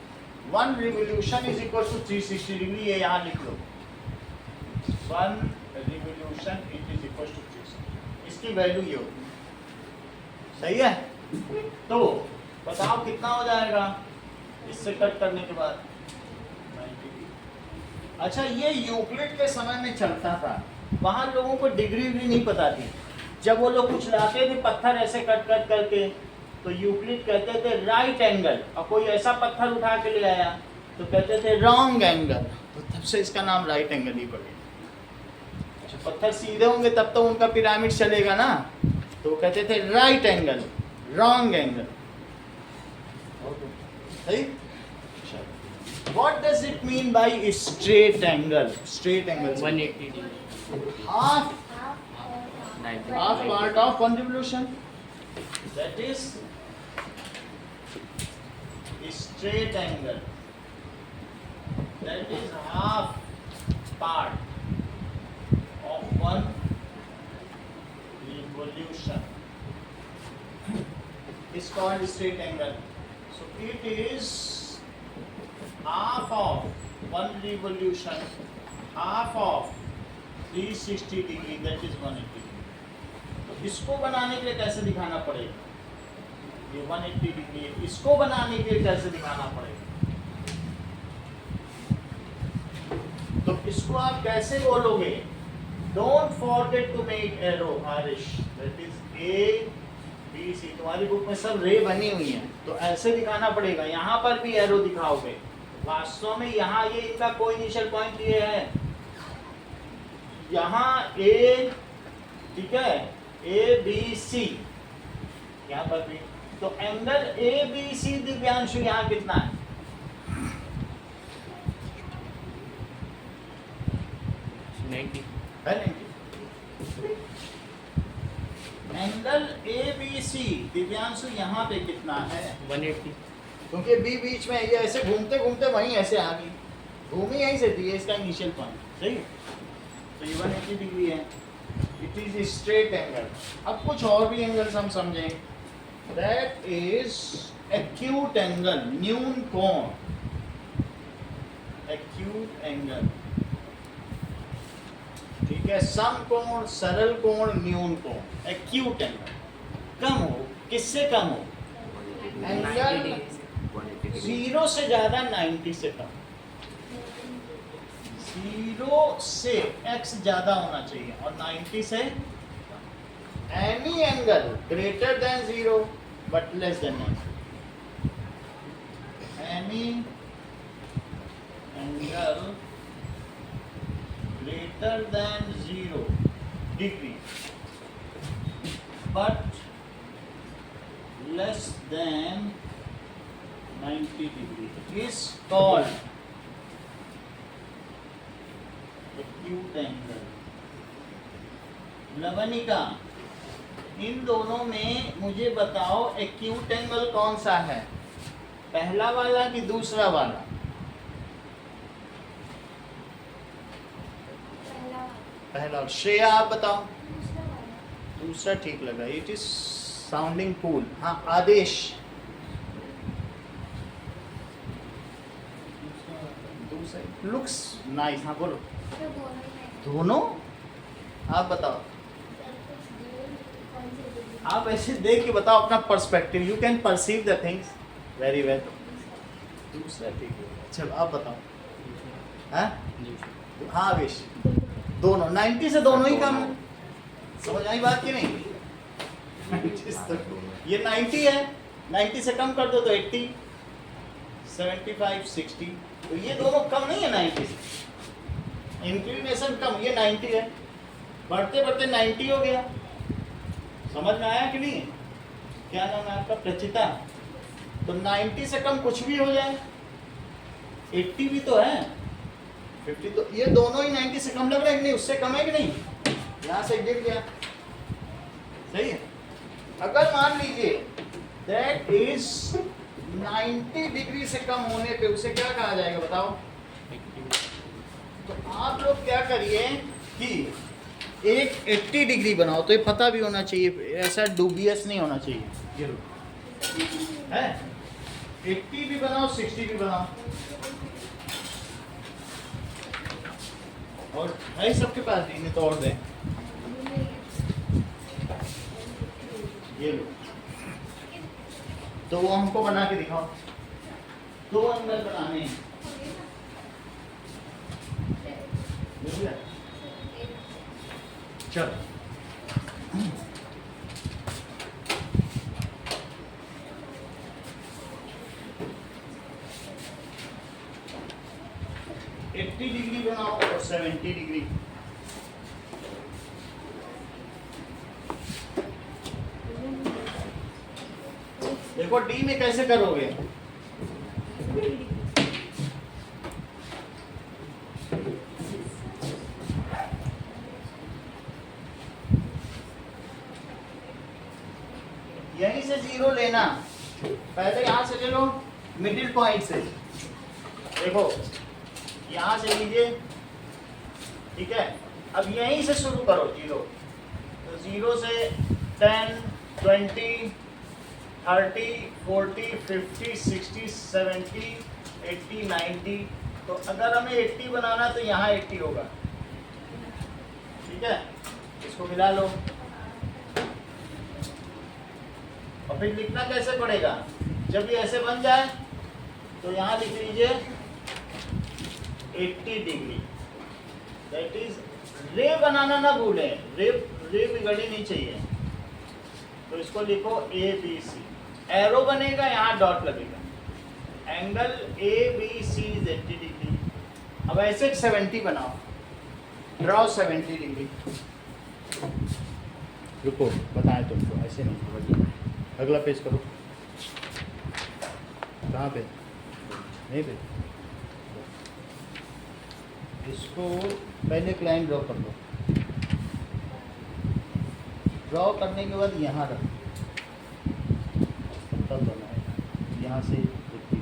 1 revolution is equal to 360 degree. ये यहाँ लिख लो, 1 revolution it is equal to 360। इसकी वैल्यू ये होगी, सही है? तो बताओ कितना हो जाएगा इससे कट करने के बाद? 90। अच्छा, ये यूक्लिड के समय में चलता था, वहां लोगों को डिग्री भी नहीं पता थी। जब वो लोग कुछ लाते थे पत्थर ऐसे कट कट करके, तो यूक्लिड कहते थे राइट एंगल, और कोई ऐसा पत्थर उठा के ले आया तो कहते थे रॉन्ग एंगल। तो तब से इसका नाम राइट एंगल ही पड़ गया। अच्छा, पत्थर सीधे होंगे तब तो उनका पिरामिड चलेगा ना, तो कहते थे राइट एंगल, रॉन्ग एंगल। सही? What does it mean by straight angle? Straight angle 180 degree. half 90. half part of 1 revolution. That is straight angle. That is half part of 1 revolution. Is called straight angle. So it is half of 1 revolution, half of 360 degree, that is 180 degree। तो इसको बनाने के लिए कैसे दिखाना पड़ेगा? ये 180 degree है, इसको बनाने के लिए कैसे दिखाना पड़ेगा? तो इसको आप कैसे बोलोगे? Don't forget to make arrow आरिश, that is A B C. तुम्हारी बुक में सब रे बनी हुई है तो ऐसे दिखाना पड़ेगा, यहाँ पर भी एरो दिखाओगे। वास्तव में यहाँ ये इनका कोई इनिशियल पॉइंट ये है, यहाँ ए, ठीक है, ए बी सी यहाँ पर भी, तो angle A B C Divyanshu यहाँ कितना है? है 90। Angle A B C Divyanshu यहाँ पे कितना है? 180। क्योंकि बी बीच में ये ऐसे घूमते घूमते वहीं ऐसे आ गई, घूमी यहीं से थी, इसका इनिशियल पॉइंट सही। तो ये 180 डिग्री है, इट इज स्ट्रेट एंगल। अब कुछ और भी एंगल्स हम समझें, दैट इज एक्यूट एंगल, न्यून कोण, एक्यूट एंगल, ठीक है। सम कोण, सरल कोण, न्यून कोण। एक्यूट एंगल कम हो, किससे कम हो? एंगल 0 से ज्यादा, 90 से कम। 0 से x ज्यादा होना चाहिए और 90 से any angle greater than 0 but less than 90। Any angle greater than 0 degree but less than 90 degree is called acute angle। लवनिका, इन दोनों में मुझे बताओ एक्यूट एंगल कौन सा है, पहला वाला कि दूसरा वाला? पहला। श्रेया आप बताओ। दूसरा ठीक लगा, इट इज साउंडिंग कूल। हाँ आदेश। Looks nice. हाँ बोलो। दोनों? आप बताओ, आप ऐसे देख के बताओ अपना perspective, you can perceive the things very well. दूसरा ठीक है, चलो आप बताओ। हाँ आवेश, दोनों 90 से दोनों ही कम है, समझ आई बात की नहीं? ये 90 है, 90 से कम कर दो तो 80, 75, 60, तो ये दोनों कम नहीं है 90 से। इंक्लिनेशन कम, ये 90 है, बढ़ते बढ़ते 90 हो गया। समझ में आया कि नहीं? क्या नाम है आपका? प्रचिता। तो 90 से कम कुछ भी हो जाए, 80 भी तो है, 50, तो ये दोनों ही 90 से कम लग रहा है कि नहीं? उससे कम है कि नहीं? यहाँ से गिर गया, सही है। अगर मान लीजिए दैट इज 90 डिग्री से कम होने पे उसे क्या कहा जाएगा बताओ? तो आप लोग क्या करिए कि एक 80 डिग्री बनाओ, तो ये पता भी होना चाहिए, ऐसा डूबियस नहीं होना चाहिए है। 80 भी बनाओ, 60 भी बनाओ, और है सबके पास भी, नहीं तो और दें। ये लो, तो वो हमको बना के दिखाओ। 2 एंगल बनाने हैं, चलो। एट्टी डिग्री बनाओ और 70 डिग्री। देखो डी में कैसे करोगे? यहीं से 0 लेना, पहले यहां से ले लो मिडिल पॉइंट से। देखो यहां से लीजिए, ठीक है। अब यहीं से शुरू करो 0, तो 0 से 10, 20, 30, 40, 50, 60, 70, 80, 90। तो अगर हमें 80 बनाना तो यहाँ 80 होगा, ठीक है। इसको मिला लो, और फिर लिखना कैसे पड़ेगा? जब ये ऐसे बन जाए तो यहाँ लिख लीजिए 80 डिग्री, दैट इज रे बनाना ना भूलें, रे बिगड़नी नहीं चाहिए। तो इसको लिखो ए बी सी, एरो बनेगा, यहाँ डॉट लगेगा। Angle A B C is 80 degree. अब ऐसे 70 बनाओ, ड्रॉ 70 डिग्री। रुको बताएं तुमको, ऐसे नहीं, अगला पेज करो। कहाँ पे? नहीं पे। इसको पहले एक लाइन ड्रॉ कर दो। ड्रॉ करने के बाद यहाँ रख, तब बनाए यहाँ से इतनी।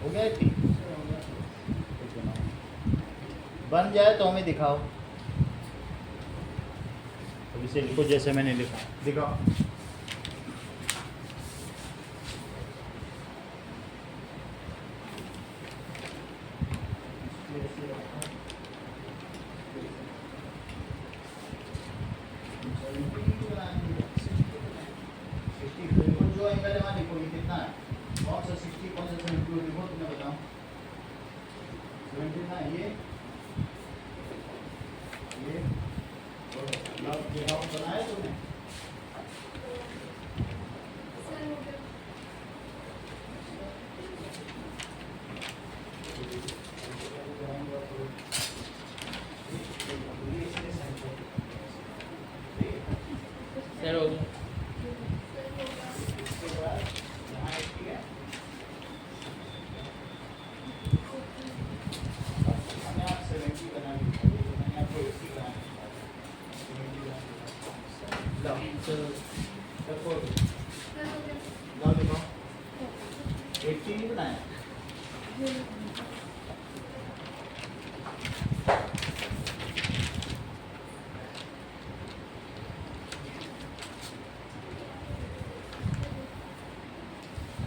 हो गया इतनी? बन जाए तो हमें दिखाओ। तो इसे लिखो जैसे मैंने लिखा, दिखाओ। जो एंगल है वहाँ लिखो, ये कितना है, कौन सा 60 कौन सा 70 लिखो, तुम्हें बताओ। 70 ना, ये दिखाओ, बनाया तुमने? सर हो गया।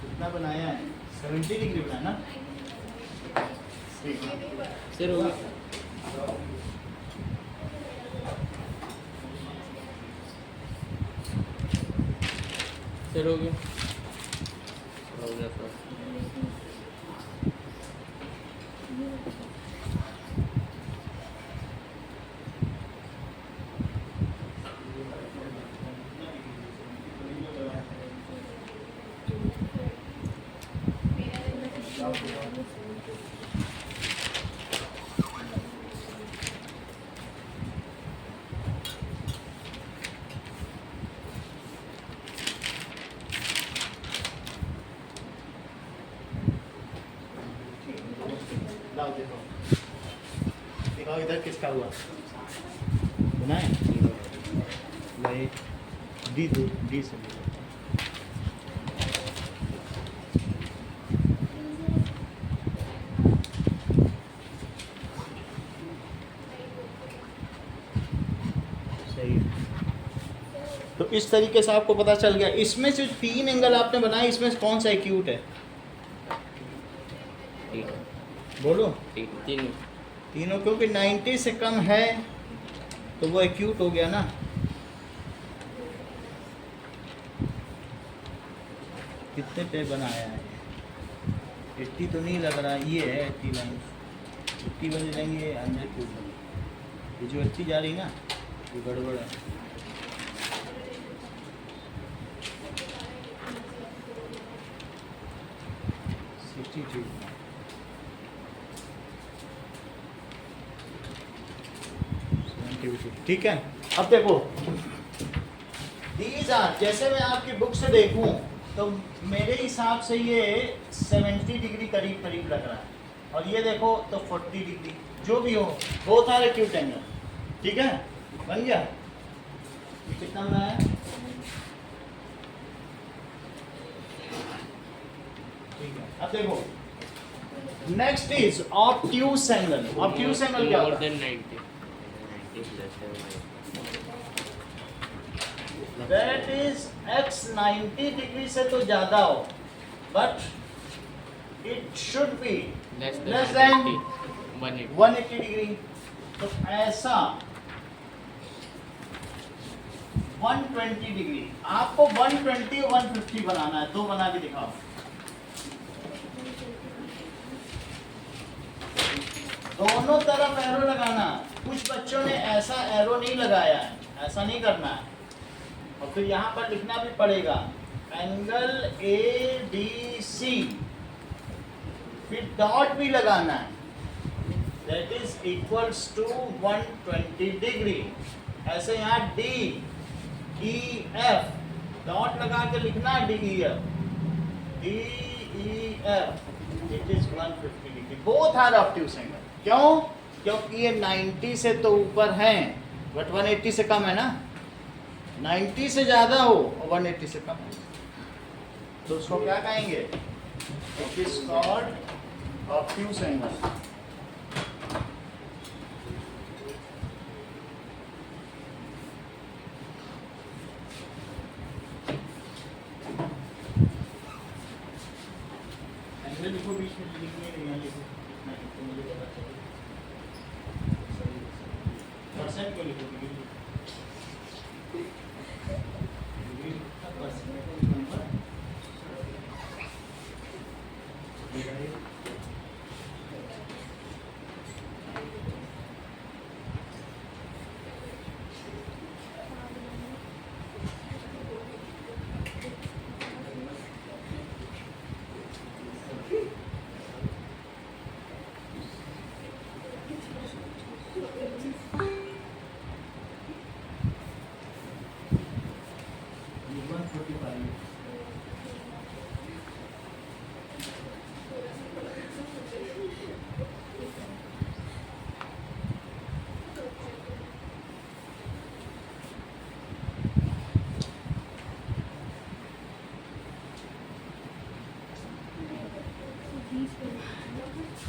कितना बनाया है? 70 डिग्री बनाया ना? ठीक है। सर हो गया। सर हो गया। हो गया सर। लाओ देखो, दिखाओ इधर किसका हुआ, बनाए? डी दो, डी से सही। तो इस तरीके से आपको पता चल गया। इसमें से 3 एंगल आपने बनाए, इसमें से कौन सा एक्यूट है? बोलो। तीनों। तीनों, क्योंकि 90 से कम है तो वो एक्यूट हो गया ना। कितने पे बनाया है? 80 तो नहीं लग रहा, ये है 80 लाइन। 80 बन जाएंगे 100 क्यूब। ये जो 80 जा रही ना, ये गड़बड़ है। ठीक है। अब देखो, these are, जैसे मैं आपकी बुक से देखूं तो मेरे हिसाब से ये 70 डिग्री करीब करीब लग रहा है, और ये देखो तो 40 डिग्री, जो भी हो, बोथ आर एक्यूट एंगल। ठीक है, बन गया। कितना बना है? ठीक है। अब देखो, next is obtuse angle. Obtuse angle क्या होता है? 90 That is x 90 डिग्री से तो ज़्यादा हो, but it should be less than 180 degree. तो ऐसा 120 डिग्री, आपको 120 और 150 बनाना है, दो बना के दिखाओ। दोनों तरफ एरो लगाना। कुछ बच्चों ने ऐसा एरो नहीं लगाया है, ऐसा नहीं करना है। और फिर यहाँ पर लिखना भी पड़ेगा एंगल ABC, फिर डॉट भी लगाना है, that is equals to 120 degree. ऐसे यहाँ DEF डॉट लगा के लिखना है DEF, it is 150 degree. Both are obtuse angle. क्यों? क्योंकि ये 90 से तो ऊपर है बट 180 से कम है ना। 90 से ज्यादा हो और 180 से कम है तो उसको क्या कहेंगे? It is called obtuse angle. Angle लिखो, बीच में लिखने नहीं है, लिखो कितना है, तो मुझे पता चले। परसेंट क्यों लिखोगे?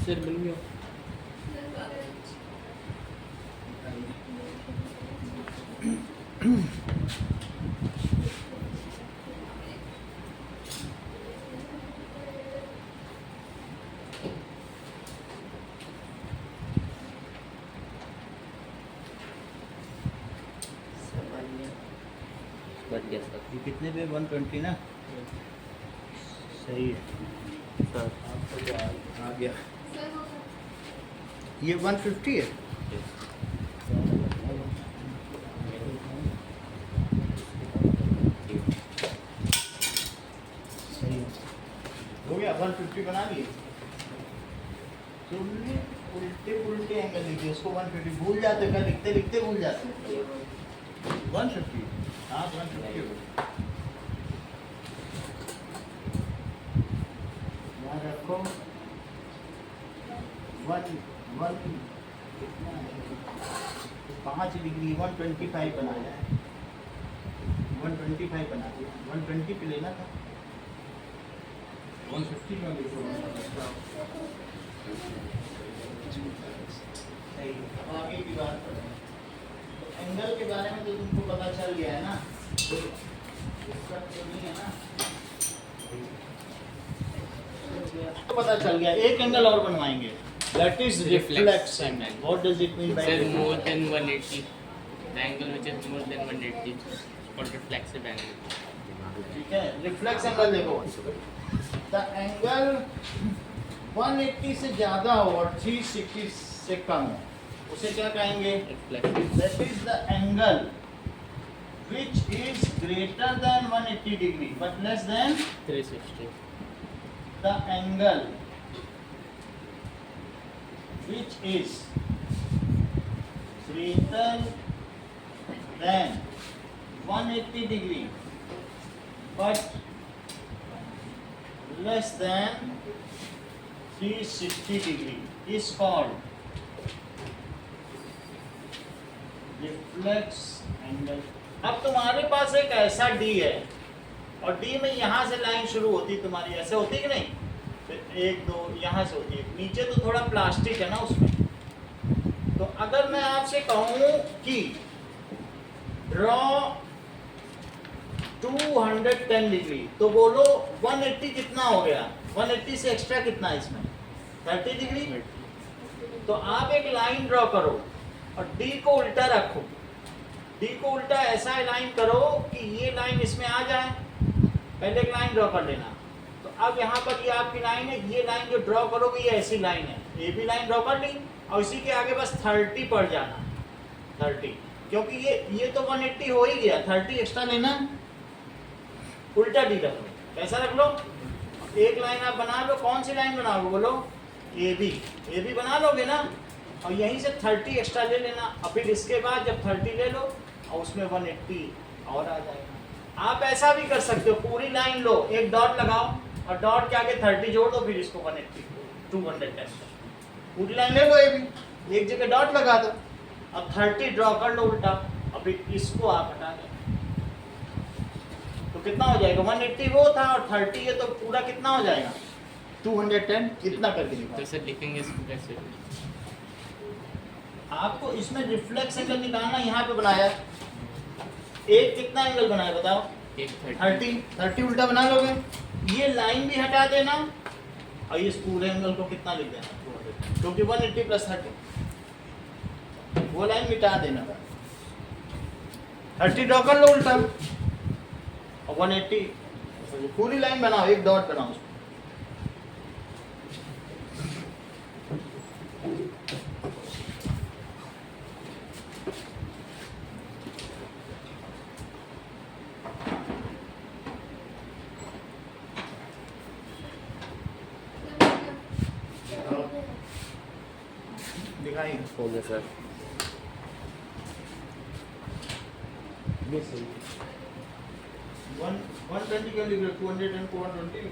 सर बन गया। बच गया सर। ये कितने पे? 120 ना? सही है। सर आपको क्या आ गया? ये 150 है। सही है। हो गया, 150 बना लिए। तुमने उल्टे उल्टे एंगल लिखे, उसको 150 भूल जाते, क्या लिखते लिखते भूल जाते। 150, हाँ 150 हो गया। याद रखो 5 डिग्री 125 बनाया है, 125 बना दिया। 120 पे लेना था, 150 में लिखो। सही। अब आगे की बात करें तो एंगल के बारे में तो तुमको पता चल गया है ना, इसका तो नहीं है ना, तो पता चल गया। एक एंगल और बनवाएंगे, that is reflex angle. What does it mean by Sir, reflex? more than 180. The angle which is more than 180 is called reflexive angle. ठीक है, रिफ्लेक्स एंगल देखो, द एंगल 180 से ज्यादा हो और 360 से कम हो, उसे क्या कहेंगे? Reflexive. That is the angle which is greater than 180 degree but less than 360. the angle which is greater than 180 degree but less than 360 degree is called reflex angle. अब तुम्हारे पास एक ऐसा D है और D में यहाँ से लाइन शुरू होती है तुम्हारी, ऐसे होती है कि नहीं? फिर 1 2 यहाँ से होती है, नीचे तो थोड़ा प्लास्टिक है ना उसमें। तो अगर मैं आपसे कहूँ कि ड्रॉ 210 डिग्री तो बोलो 180 कितना हो गया? 180 से एक्स्ट्रा कितना है इसमें? 30 डिग्री। तो आप एक लाइन ड्रॉ करो और D को उल्टा रखो, D को उल्टा ऐसा लाइन करो कि ये लाइन इसमें आ जाए। पहले एक लाइन ड्रॉ कर लेना। तो अब यहाँ पर ये आपकी लाइन है, ये लाइन जो ड्रॉ करोगे ये ऐसी लाइन है, ये भी लाइन ड्रॉ कर ली और इसी के आगे बस 30 पड़ जाना, 30, क्योंकि ये तो 180 हो ही गया, 30 एक्स्ट्रा लेना, उल्टा डी रख लो, कैसा रख लो, एक लाइन आप बना लो, कौन सी लाइन बनाओगे बोलो, ए बी बना लोगे ना, और यहीं से 30 एक्स्ट्रा ले लेना, और फिर इसके बाद जब 30 ले लो और उसमें 180 और आ जाएगा। आप ऐसा भी कर सकते हो, पूरी लाइन लो, एक डॉट लगाओ और डॉट के आगे 30 जोड़ दो, फिर इसको 180 210 पूरी लाइन ले लो, ये भी एक जगह डॉट लगा दो, अब 30 ड्रॉ कर लो उल्टा, और फिर इसको आप हटा दो, तो कितना हो जाएगा, 180 वो था और 30 है, तो पूरा कितना हो जाएगा 210, इतना करके तो दिखाओ। सर लिखेंगे इसको कैसे? आपको इसमें रिफ्लेक्स एंगल निकालना, यहाँ पे बनाया एक कितना एंगल बनाया बताओ, एक 30 उल्टा बना लोगे, ये लाइन भी हटा देना और इस पूरे एंगल को कितना लिख देना 200, क्योंकि 180 प्लस 30 वो लाइन मिटा देना, 30 ड्रॉ कर लो उल्टा और 180 पूरी लाइन बनाओ, एक डॉट बनाओ उसको। दिखाइए हो गया सर। ये सही 120 का लिख लो, 200 and 420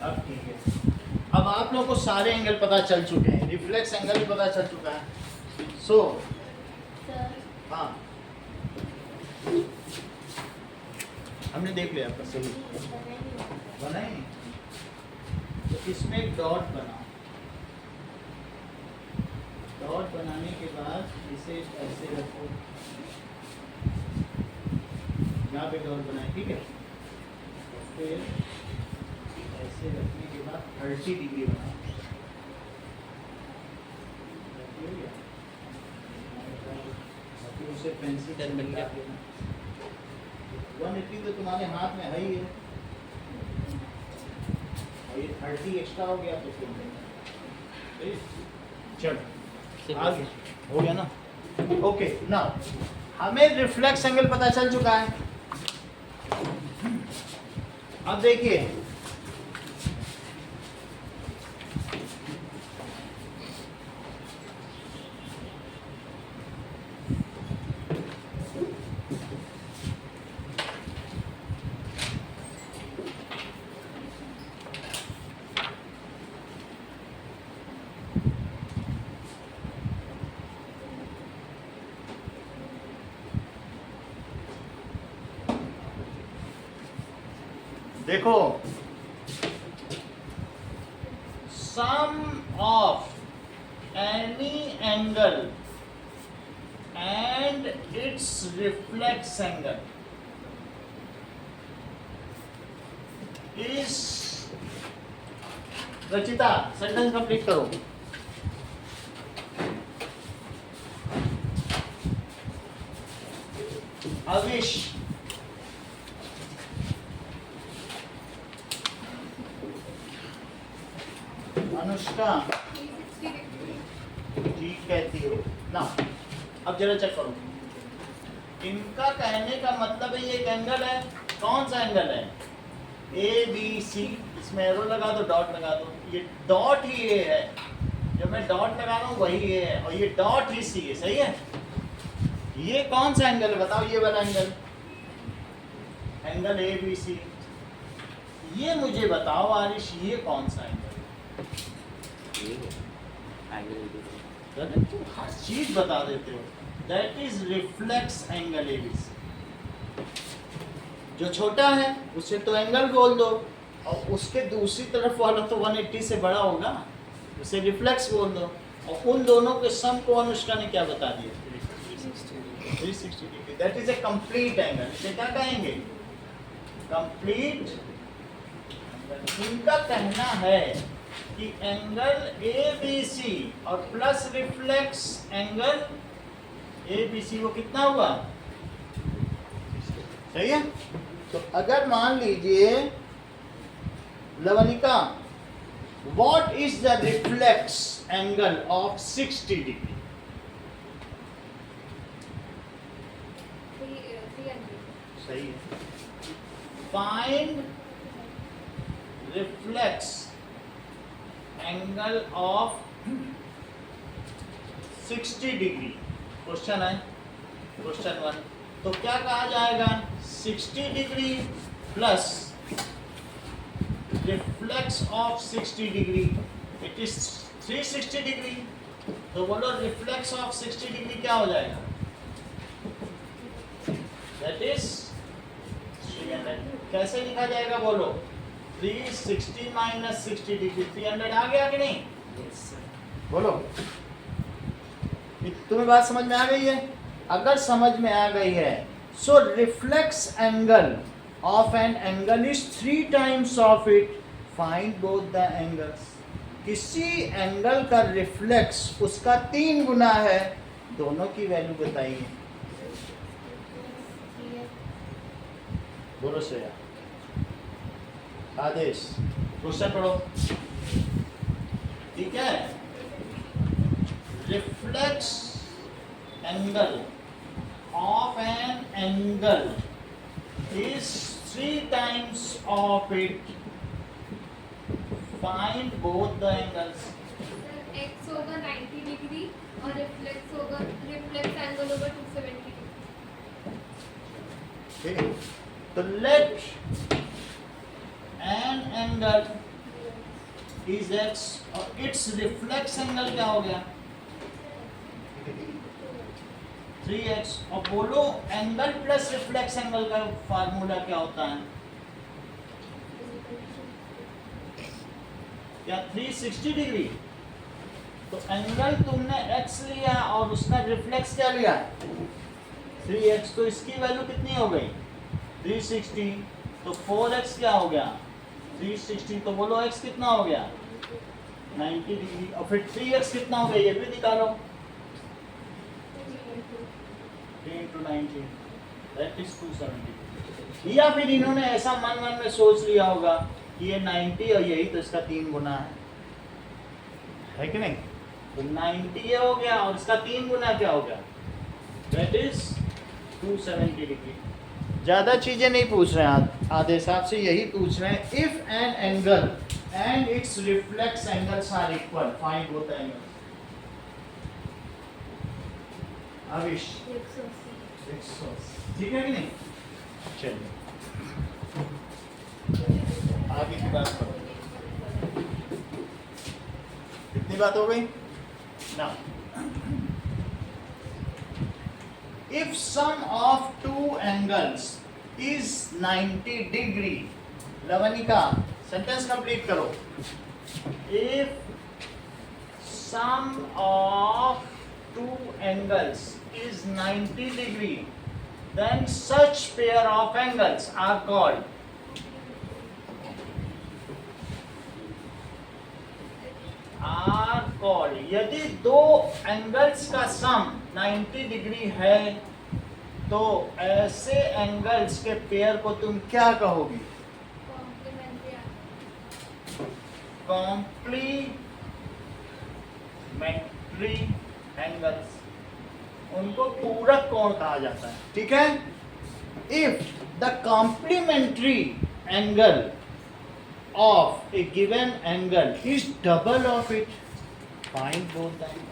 अब ठीक है। अब आप लोगों को सारे एंगल पता चल चुके हैं, रिफ्लेक्स एंगल भी पता चल चुका है। सो हाँ, हमने देख लिया आपका सही बनाए, तो इसमें एक डॉट बनाओ, डॉट बनाने के बाद इसे ऐसे रखो, यहाँ पे डॉट बनाए, ठीक है, फिर ऐसे रखने के बाद 30 डिग्री बनाओ, फिर उसे पेंसिल डन बन गया। 180 तो तुम्हारे हाथ में है ही है, और ये 30 एक्स्ट्रा हो गया तो फिर चलो आगे हो गया ना। ओके ना, हमें रिफ्लेक्स एंगल पता चल चुका है। अब देखिए देखो, sum of any angle and its reflex angle is, Rachita sentence complete करो। अविश, अनुष्का जी कहती हो ना। अब जरा चेक करो, इनका कहने का मतलब है ये एक एंगल है, कौन सा एंगल है, ए बी सी, इसमें एरो लगा दो, डॉट लगा दो, ये डॉट ही ए है, जब मैं डॉट लगा रहा हूँ वही ए है, और ये डॉट ही सी है, सही है। ये कौन सा एंगल है बताओ, ये वाला angle, angle A B C, ये मुझे बताओ आरिश, ये कौन सा एंगल, हर चीज बता देते हो, that is reflex angle ABC. जो छोटा है उसे तो एंगल बोल दो, और उसके दूसरी तरफ वाला तो 180 से बड़ा होगा, उसे रिफ्लेक्स बोल दो, और उन दोनों के सम को अनुष्का ने क्या बता दिया, 360 degree. That is A complete angle, इसे क्या कहेंगे, कंप्लीट इनका कहना है कि एंगल ABC और प्लस रिफ्लेक्स एंगल ABC वो कितना हुआ, सही है। तो अगर मान लीजिए Lavanika, what is the reflex angle of 60 degree? 300. सही है। Find reflex angle of 60 degree, question है, क्वेश्चन 1। तो क्या कहा जाएगा, 60 डिग्री plus reflex of 60 degree, it is 360 degree. तो बोलो रिफ्लेक्स ऑफ 60 डिग्री क्या हो जाएगा, दैट इज 300। कैसे लिखा जाएगा बोलो, 360 माइनस 60 डिग्री, 300 आ गया कि नहीं, बोलो। तुम्हें बात समझ में आ गई है? अगर समझ में आ गई है, so reflex angle of an angle is 3 times of it, find both the angles. किसी एंगल का रिफ्लेक्स उसका 3 गुना है, दोनों की वैल्यू बताइए, बोलो श्रेया। आदेश, क्वेश्चन पढ़ो, ठीक है। Reflex angle of an angle is 3 times of it, find both the angles। X होगा 90 डिग्री और रिफ्लेक्स एंगल होगा 270 डिग्री। ठीक है, तो let an angle is x और its reflex angle क्या हो गया, 3x। और बोलो एंगल प्लस रिफ्लेक्स एंगल का फार्मूला क्या होता है, क्या 360 डिग्री। तो एंगल तुमने x लिया और उसका रिफ्लेक्स क्या लिया, 3x। तो इसकी वैल्यू कितनी हो गई, 360। तो 4x क्या हो गया, 360। तो बोलो x कितना हो गया, 90 डिग्री। और फिर 3x कितना हो गया, ये भी निकालो, 3 into 90, that is 270। या फिर इन्होंने ऐसा मन में सोच लिया होगा कि ये 90 और यही तो इसका 3 गुना है कि नहीं। तो 90 ये हो गया और इसका 3 गुना क्या हो गया, that is 270 डिग्री। ज़्यादा चीज़ें नहीं पूछ रहे हैं आदेश, आपसे यही पूछ रहे हैं, if an angle and its reflex angles are equal, find both angles. Avish 180, ठीक है कि नहीं। चलिए आगे की बात करो, कितनी बात हो गई ना। If sum of 2 angles is 90 degree, Lavanika sentence complete करो। If sum of 2 angles is 90 degree, then such pair of angles are called यदि 2 एंगल्स का सम 90 डिग्री है तो ऐसे एंगल्स के पेयर को तुम क्या कहोगी, कॉम्प्लीमेंट्री एंगल्स, उनको पूरक कोण कहा जाता है, ठीक है। If the complementary angle of a given angle is double of it, find both the angles.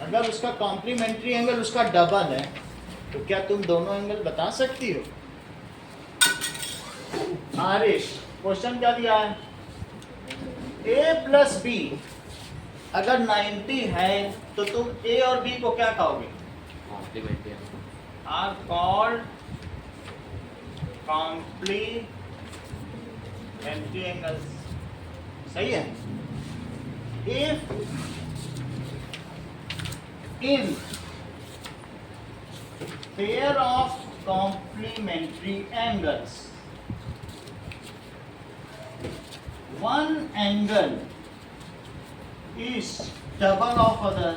अगर उसका कॉम्प्लीमेंट्री एंगल उसका डबल है तो क्या तुम दोनों एंगल बता सकती हो। आरिश, क्वेश्चन क्या दिया है, a प्लस बी अगर 90 है तो तुम a और b को क्या कहोगे, complementary are called complementary angles, सही है। If in pair of complementary angles one angle is double of other,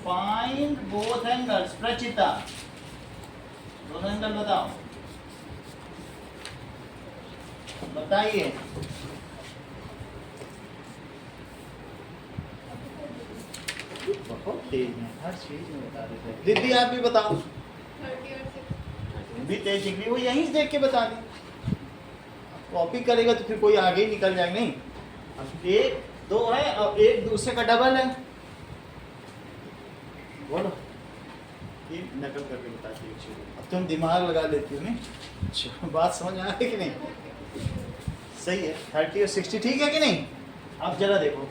find both angles. Prachita, दोनों एंगल बताओ, बताइए। बहुत तेज है, हर चीज में बता देते हैं। दीदी आप भी बताओ। 30 और 6 भी 23 डिग्री, वो यहीं से देख के बता दें। कॉपी करेगा तो फिर कोई आगे ही निकल जाएगा। नहीं, अब 1 2 है और एक दूसरे का डबल है। बोलो, ये नकल करके बताती है। अब तुम दिमाग लगा लेती हो। नहीं, बात समझ आ रही है कि नहीं? सही है। 30 और 60 ठीक है कि नहीं? अब जरा देखो,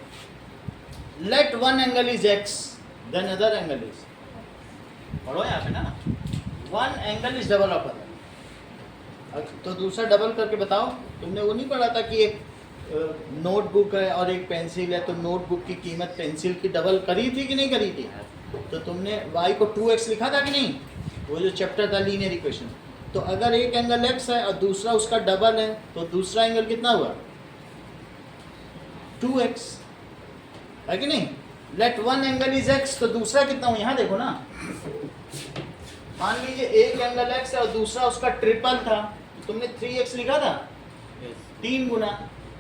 let one angle is x, then other angle is, पढ़ो यहाँ पे ना, one angle is double of other. तो दूसरा डबल करके बताओ। तुमने वो नहीं पढ़ा था कि एक नोटबुक है और एक पेंसिल है, तो नोटबुक की कीमत पेंसिल की डबल करी थी कि नहीं करी थी? तो तुमने y को 2x लिखा था कि नहीं? वो जो चैप्टर था लीनियर इक्वेशन। तो अगर एक एंगल x है और दूसरा उसका डबल है, तो दूसरा एंगल कितना हुआ? 2x है कि नहीं? Late one angle is x, तो दूसरा कितना हुआ? यहाँ देखो ना, मान लीजिए एक एंगल x है और दूसरा उसका ट्रिपल था, तो तुमने 3x लिखा था, 3 गुना।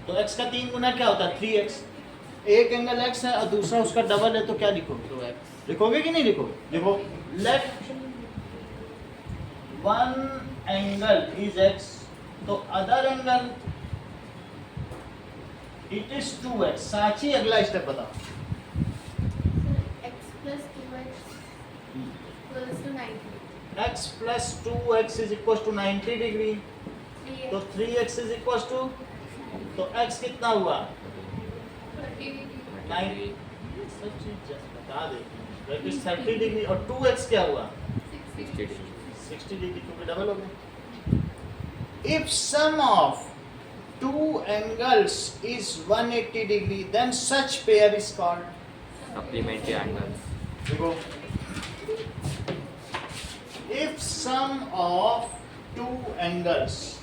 तो x का 3 गुना क्या होता है? 3x। एक एंगल x है और दूसरा उसका डबल है, तो क्या लिखोगे? 2x। लिखोगे कि नहीं लिखोगे? देखो, let one angle is x, तो other angle it is 2x। साची अगला स्टेप बताओ। x plus 2x equals to 90. x plus 2x is equals to 90 degree, तो 3x is equals to, तो x कितना हुआ? 30 degree. 90। ये सब चीज just बता देते हैं। That is 30 डिग्री और 2x क्या हुआ? 60 degree. 60 डिग्री, क्योंकि डबल हो गया। If sum of two angles is 180 degree, then such pair is called, Supplementary angles. देखो, if sum of two angles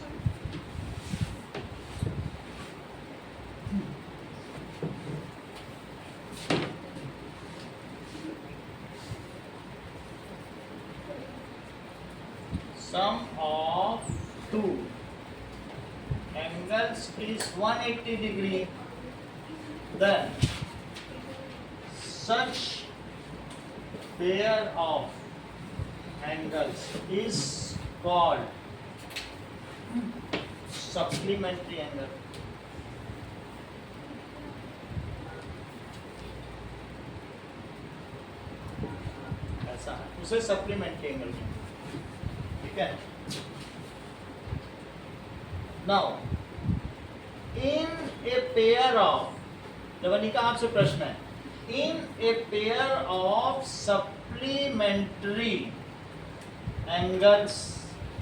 sum of two angles is 180 degree, then such pair of angles is called supplementary angle. ऐसा है, उसे supplementary angle कहते हैं। ठीक है। Now, in a pair of, जवानिका आपसे प्रश्न है, in a pair of supplementary angles,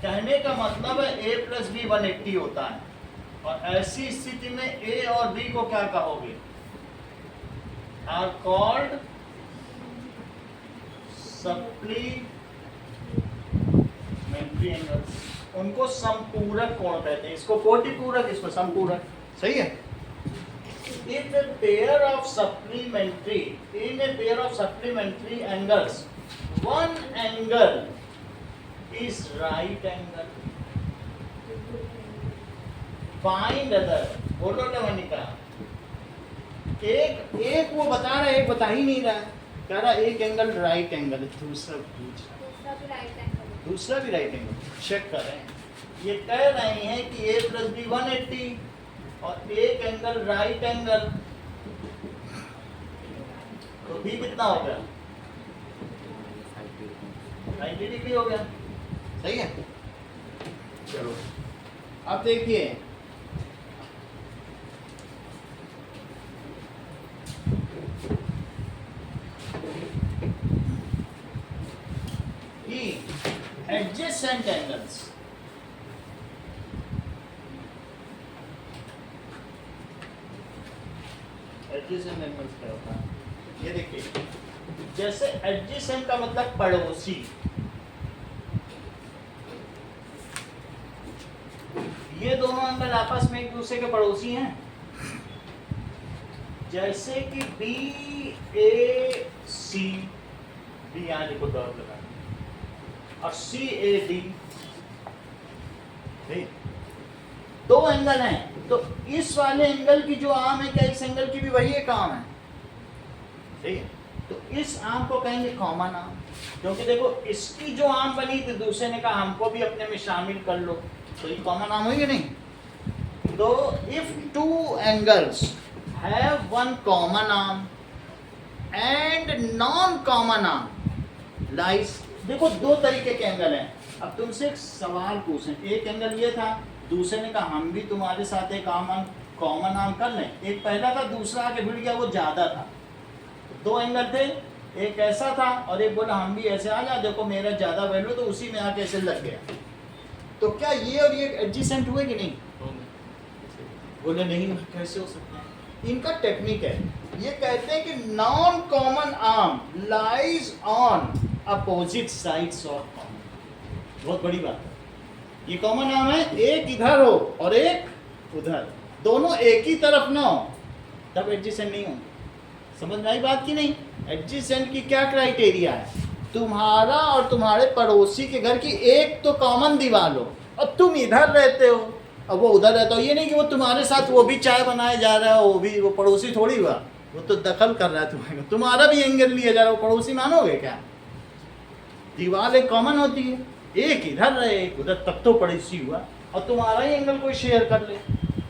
कहने का मतलब है a plus b 180 होता है, और ऐसी स्थिति में a और b को क्या कहोगे? Are called supplementary angles। उनको समपूरक कोण कहते हैं। इसको कोटिपूरक, इसको समपूरक। सही है। If a pair of supplementary, in a pair of supplementary angles, one angle is right angle, find other। बोलो ना मनिका, एक वो बता रहा है, एक बता ही नहीं रहा है। कह रहा एक एंगल राइट एंगल है, दूसरा पूछ, दूसरा भी right angle. दूसरा भी राइट एंगल। चेक कर रहे हैं, ये कह रहे हैं कि a प्लस बी 180 और एक एंगल राइट एंगल, तो b कितना हो गया? 90 डिग्री हो गया। सही है। चलो अब देखिए, adjacent angles, adjacent angles क्या होता है? ये देखिए, जैसे adjacent का मतलब पड़ोसी, ये दोनों एंगल आपस में एक दूसरे के पड़ोसी हैं। जैसे कि बी ए सी, बी यहाँ लिखो डॉट लगा, और सी ए डी, दो एंगल हैं। तो इस वाले एंगल की जो आर्म है, क्या इस एंगल की भी वही एक आर्म है? ठीक है, तो इस आर्म को कहेंगे कॉमन आर्म, क्योंकि देखो इसकी जो आर्म बनी थी दूसरे ने कहा हमको भी अपने में शामिल कर लो, तो ये कॉमन आर्म हुई कि नहीं? तो if two angles have one common arm and non common arm lies, देखो दो तरीके के एंगल हैं। अब तुमसे एक सवाल पूछें, एक एंगल ये था, दूसरे ने कहा हम भी तुम्हारे साथ एक कॉमन आर्म कर लें। एक पहला था, दूसरा आगे भिड़ गया, वो ज्यादा था। दो एंगल थे, एक ऐसा था और एक बोला हम भी ऐसे आ जा, देखो मेरा ज्यादा वैल्यू, तो उसी में आके ऐसे लग गया। तो क्या ये और ये एडजेसेंट हुए कि नहीं? बोले नहीं, कैसे हो सकते हैं? इनका टेक्निक है, ये कहते हैं कि non common arm lies on opposite sides of common. बहुत बड़ी बात है, ये कॉमन आर्म है, एक इधर हो और एक उधर, दोनों एक ही तरफ ना हो, तब एडजेसेंट नहीं होंगे। समझ में आई बात की नहीं? एडजेसेंट की क्या क्राइटेरिया है? तुम्हारा और तुम्हारे पड़ोसी के घर की एक तो कॉमन दीवार हो, और तुम इधर रहते हो और वो उधर रहता हो। ये नहीं कि वो तुम्हारे साथ वो भी चाय बनाए जा रहा है, वो पड़ोसी थोड़ी हुआ, वो तो दखल कर रहा है तुम्हारे, तुम्हारा भी एंगल लिया जा रहा है, वो पड़ोसी मानोगे क्या? दीवार एक कॉमन होती है, एक इधर रहे एक उधर, तब तो पड़ोसी हुआ। और तुम्हारा ही एंगल कोई शेयर कर ले,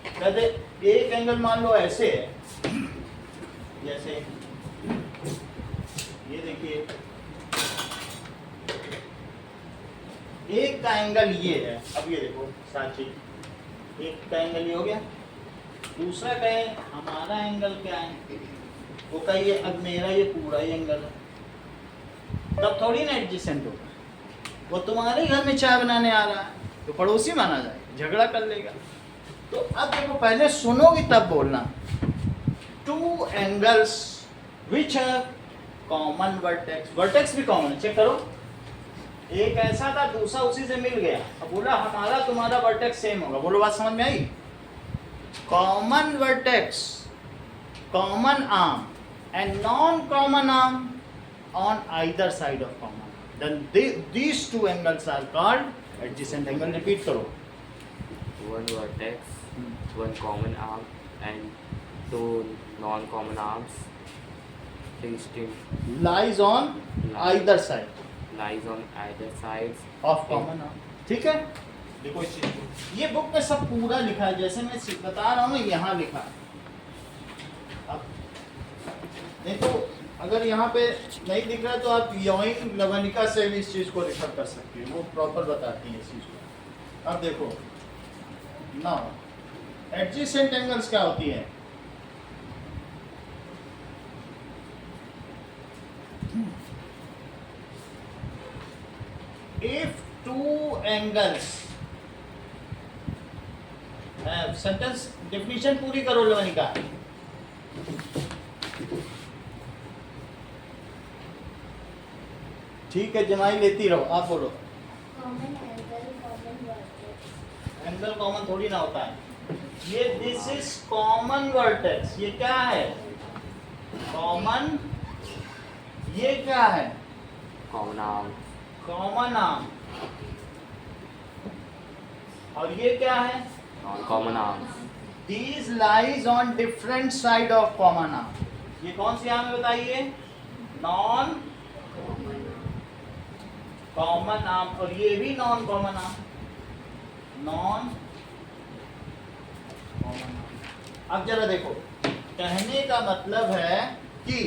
कहते एक एंगल मान लो ऐसे है, जैसे ये देखिए, एक का एंगल ये है, अब ये देखो साथी, एक का एंगल ये हो गया, दूसरा कहे हमारा एंगल क्या है, वो कहिए अब मेरा ये पूरा ही एंगल है, तब थोड़ी ना एडजेसेंट होगा। वो तुम्हारे घर में चाय बनाने आ रहा है तो पड़ोसी माना जाए, झगड़ा कर लेगा। तो अब देखो, पहले सुनोगी तब बोलना। Two angles which have common vertex, vertex भी कॉमन है, चेक करो। एक ऐसा था, दूसरा उसी से मिल गया, अब बोला हमारा तुम्हारा वर्टेक्स सेम होगा। बोलो बात समझ में आई? Common vertex, common arm and non common arm on either side of common, then these two angles are called adjacent angle. Repeat karo. One vertex, one common arm, and two non-common arms distinct lies on either side lies on either sides of common arm. ठीक है, देखो इस चीज को, ये book में सब पूरा लिखा है, जैसे मैं बता रहा हूँ यहाँ लिखा है। अब देखो, अगर यहाँ पे नहीं दिख रहा है तो आप योइंग लवनिका से भी इस चीज को रेफर कर सकते हैं, वो प्रॉपर बताती है इस चीज को। अब देखो नाउ एडजेसेंट एंगल्स क्या होती है? If two angles, sentence definition पूरी करो लवनिका। ठीक है, जमाई लेती रहो, आप बोलो। एंगल कॉमन थोड़ी ना होता है, ये दिस इज कॉमन वर्टेक्स, ये क्या है? कॉमन, ये क्या है? common arm, कॉमन आर्म, और ये क्या है? non-common arms, These lies on different side of common arm. ये कौन सी आर्म है बताइए? नॉन कॉमन आर्म, और ये भी non common arm, non common arm. अब जरा देखो, कहने का मतलब है कि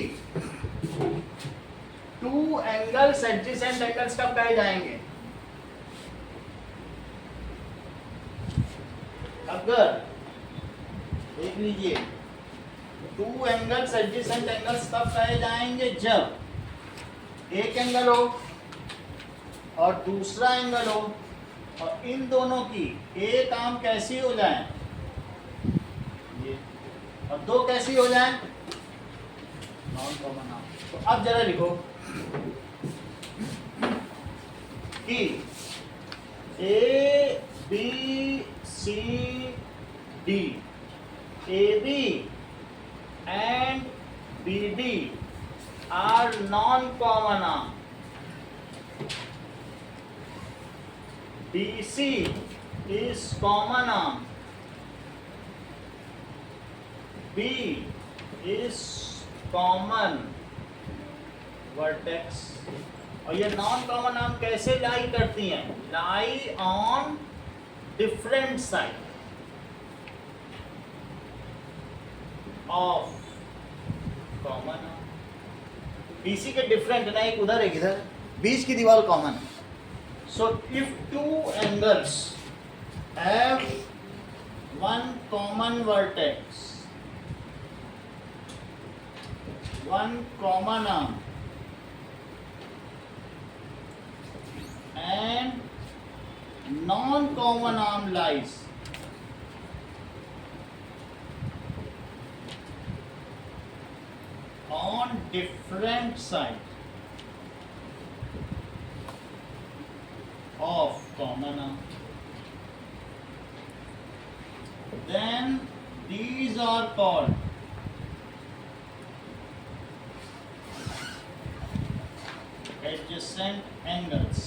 टू एंगल्स एडजेसेंट एंगल्स कब कहे जाएंगे? अगर देख लीजिए, टू एंगल्स एडजेसेंट एंगल्स तब कहे जाएंगे जब एक एंगल हो और दूसरा एंगल हो, और इन दोनों की एक आर्म कैसी हो जाए, ये, और दो कैसी हो जाए, नॉन कॉमन आर्म। तो अब जरा लिखो कि ए BCD, AB and BD are non-common arm. BC is common arm. B is common vertex. और ये नॉन कॉमन आर्म कैसे लाई करती हैं? Lie on different side of common arm. BC के डिफरेंट ना, एक उधर एक इधर, बीच की दीवार common. So if two angles have one common vertex, one common arm and non-common arm lies on different side of common arm, then these are called adjacent angles.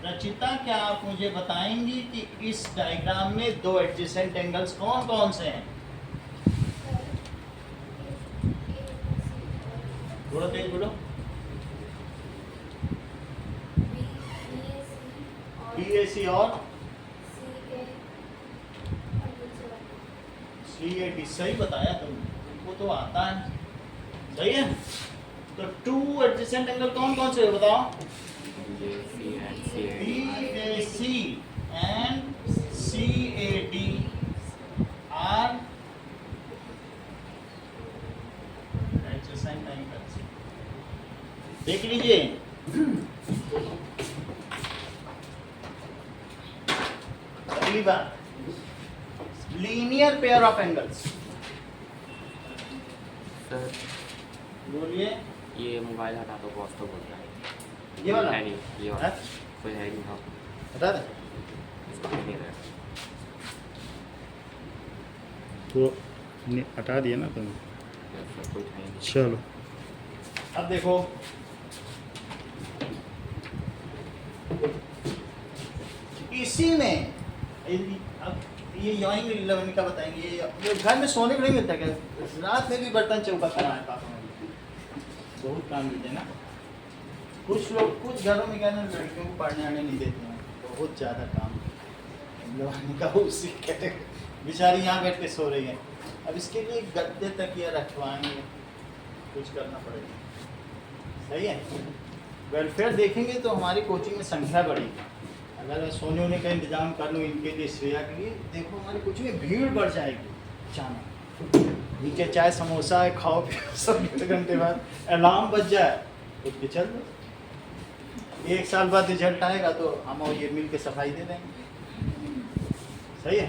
Rachita, क्या आप मुझे बताएंगी कि इस डायग्राम में दो एडजेसेंट एंगल्स कौन कौन से हैं? थोड़ा तेज बोलो. BAC और CAD. सही बताया तुमको, तो आता है. सही है. तो टू एडजेसेंट एंगल कौन कौन से बताओ? BAC and CAD are adjacent angles. देख लीजिए. अगली बात, linear pair of angles. Sir बोलिए. ये मोबाइल हटा दो, बॉस तो बोल रहा है. ये वाला है नहीं, ये वाला है? कोई है नहीं. हाँ, बता दे. इसको है नहीं रहा. तो हटा दिया ना तुम. सर कोई है नहीं. चलो अब देखो, इसी में अब ये यहीं 11 का बताएंगे. ये घर में सोने को नहीं मिलता क्या? रात में भी बर्तन चौका करा है पापा ने. बहुत काम मिलते हैं ना. कुछ लोग, कुछ घरों में क्या ना, लड़कियों को पढ़ने आने नहीं देते हैं. बहुत ज़्यादा काम लगाने का. उसी कहते बेचारी यहाँ बैठ के सो रही है. अब इसके लिए गद्दे तकिया रखवाएंगे, कुछ करना पड़ेगा. सही है. वेलफेयर देखेंगे तो हमारी कोचिंग में संख्या बढ़ेगी. अगर मैं सोने वोने का इंतजाम कर लूँ इनके लिए, श्रेया के लिए, देखो हमारी कोचिंग में भीड़ बढ़ जाएगी अचानक. नीचे चाय समोसा है, खाओ पियो, सब 1 घंटे बाद अलार्म बज जाए उठ के चल दो. 1 साल बाद रिजल्ट आएगा तो हम और ये मिल के सफाई दे देंगे. सही है.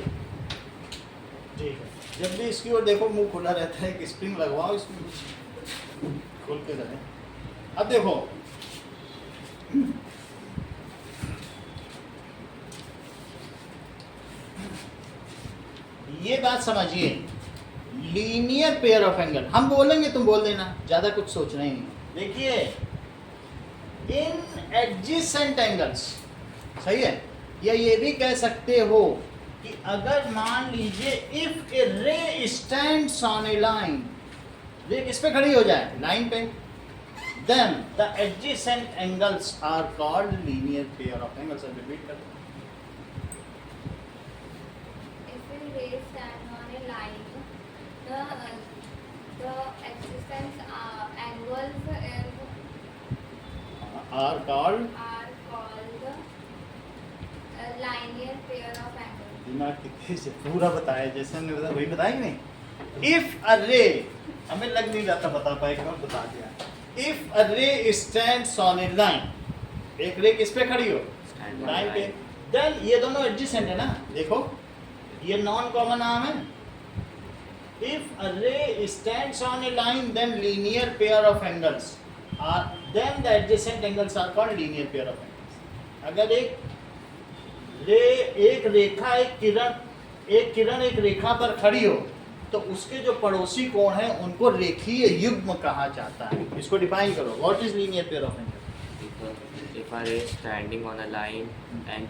ठीक है. जब भी इसकी ओर देखो मुंह खुला रहता है कि स्प्रिंग लगवाओ, इसमें खोल के रहे. अब देखो, ये बात समझिए. लीनियर पेयर ऑफ एंगल हम बोलेंगे, तुम बोल देना, ज्यादा कुछ सोचना ही नहीं. देखिए, इन एडजेसेंट एंगल्स. सही है. या ये भी कह सकते हो कि अगर मान लीजिए इफ ए रे स्टैंड्स ऑन ए लाइन, रे किस पे खड़ी हो जाए? लाइन पे. Then the adjacent angles are called linear pair of angles. Repeat कर. If a ray stands on a line, the adjacent angles are called, are called linear pair of angles. दिमाग कितने से पूरा बताया, जैसे हमने बताया वही बताया कि नहीं. इफ अ रे, हमें लग नहीं जाता बता पाएगा, और बता दिया. If a ray stands on a line, एक रे किस पे खड़ी हो? लाइन पे. देन ये दोनों एडजेसेंट है ना. देखो ये नॉन कॉमन आर्म है. If a ray stands on a line, then linear pair of angles are, then the adjacent angles are called linear pair of angles. अगर एक एक रेखा एक किरण एक रेखा पर खड़ी हो तो उसके जो पड़ोसी कोण हैं उनको रेखीय युग्म कहा जाता है। इसको डिफाइन करो, what is linear pair of angle? If a ray standing on a line and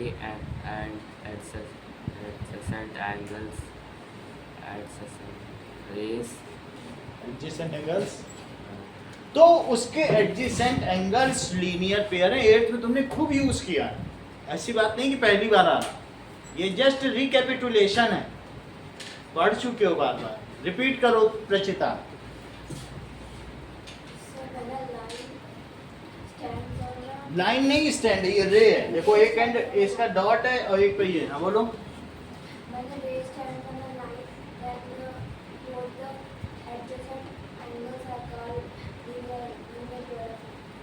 adjacent angles rays adjacent angles, तो उसके एडजेसेंट एंगल्स लीनियर पेयर है। 8th में तुमने खूब यूज किया है, ऐसी बात नहीं कि पहली बार आ रहा, ये जस्ट रिकैपिटुलेशन है, पढ़ चुके हो बार बार, रिपीट करो प्रचिता। लाइन नहीं स्टैंड है, ये रे है। देखो एक एंड इसका डॉट है और एक पे ये। हाँ बोलो।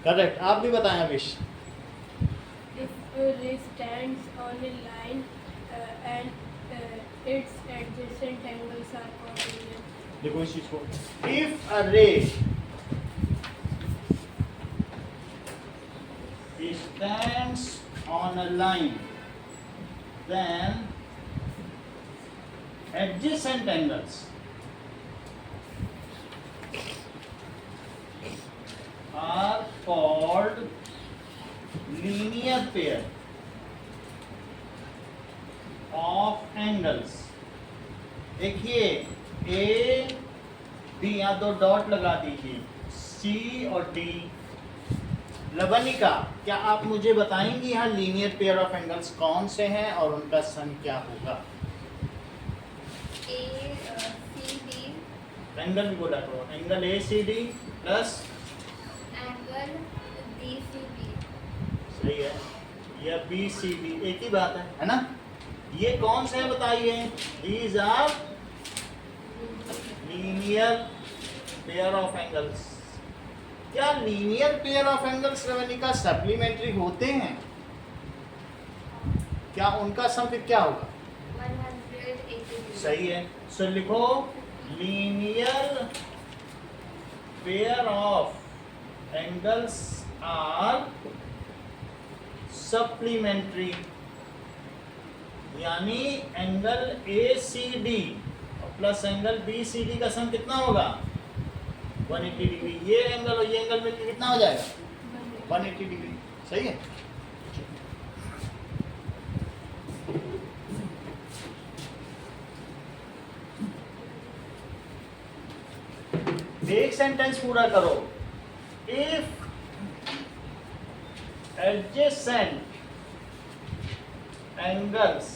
करेक्ट, आप भी बताएं अभिष। If a ray stands on a line and its adjacent angles are congruent. देखो इस चीज को, इफ अ रे stands on a line then adjacent angles are called linear pair of angles। देखिए ए बी, यहाँ दो डॉट लगा दीजिए, सी और डी। लवनिका, क्या आप मुझे बताएंगी यहाँ लीनियर पेयर ऑफ एंगल्स कौन से हैं और उनका सन क्या होगा? ACD एंगल भी बोला करो, angle ACD plus angle DCB। सही है, या BCD एक ही बात है ना? ये कौन से हैं बताइए? These are linear pair of angles. क्या linear pair of angles Ravanika supplementary होते हैं? क्या उनका सम फिर क्या होगा? 180। सही है, सो लिखो linear pair of angles are supplementary, यानी angle ACD plus angle BCD का सम कितना होगा? 180 डिग्री। ये एंगल और ये एंगल मिलकर कितना हो जाएगा? 180 डिग्री। सही है। एक सेंटेंस पूरा करो। If adjacent angles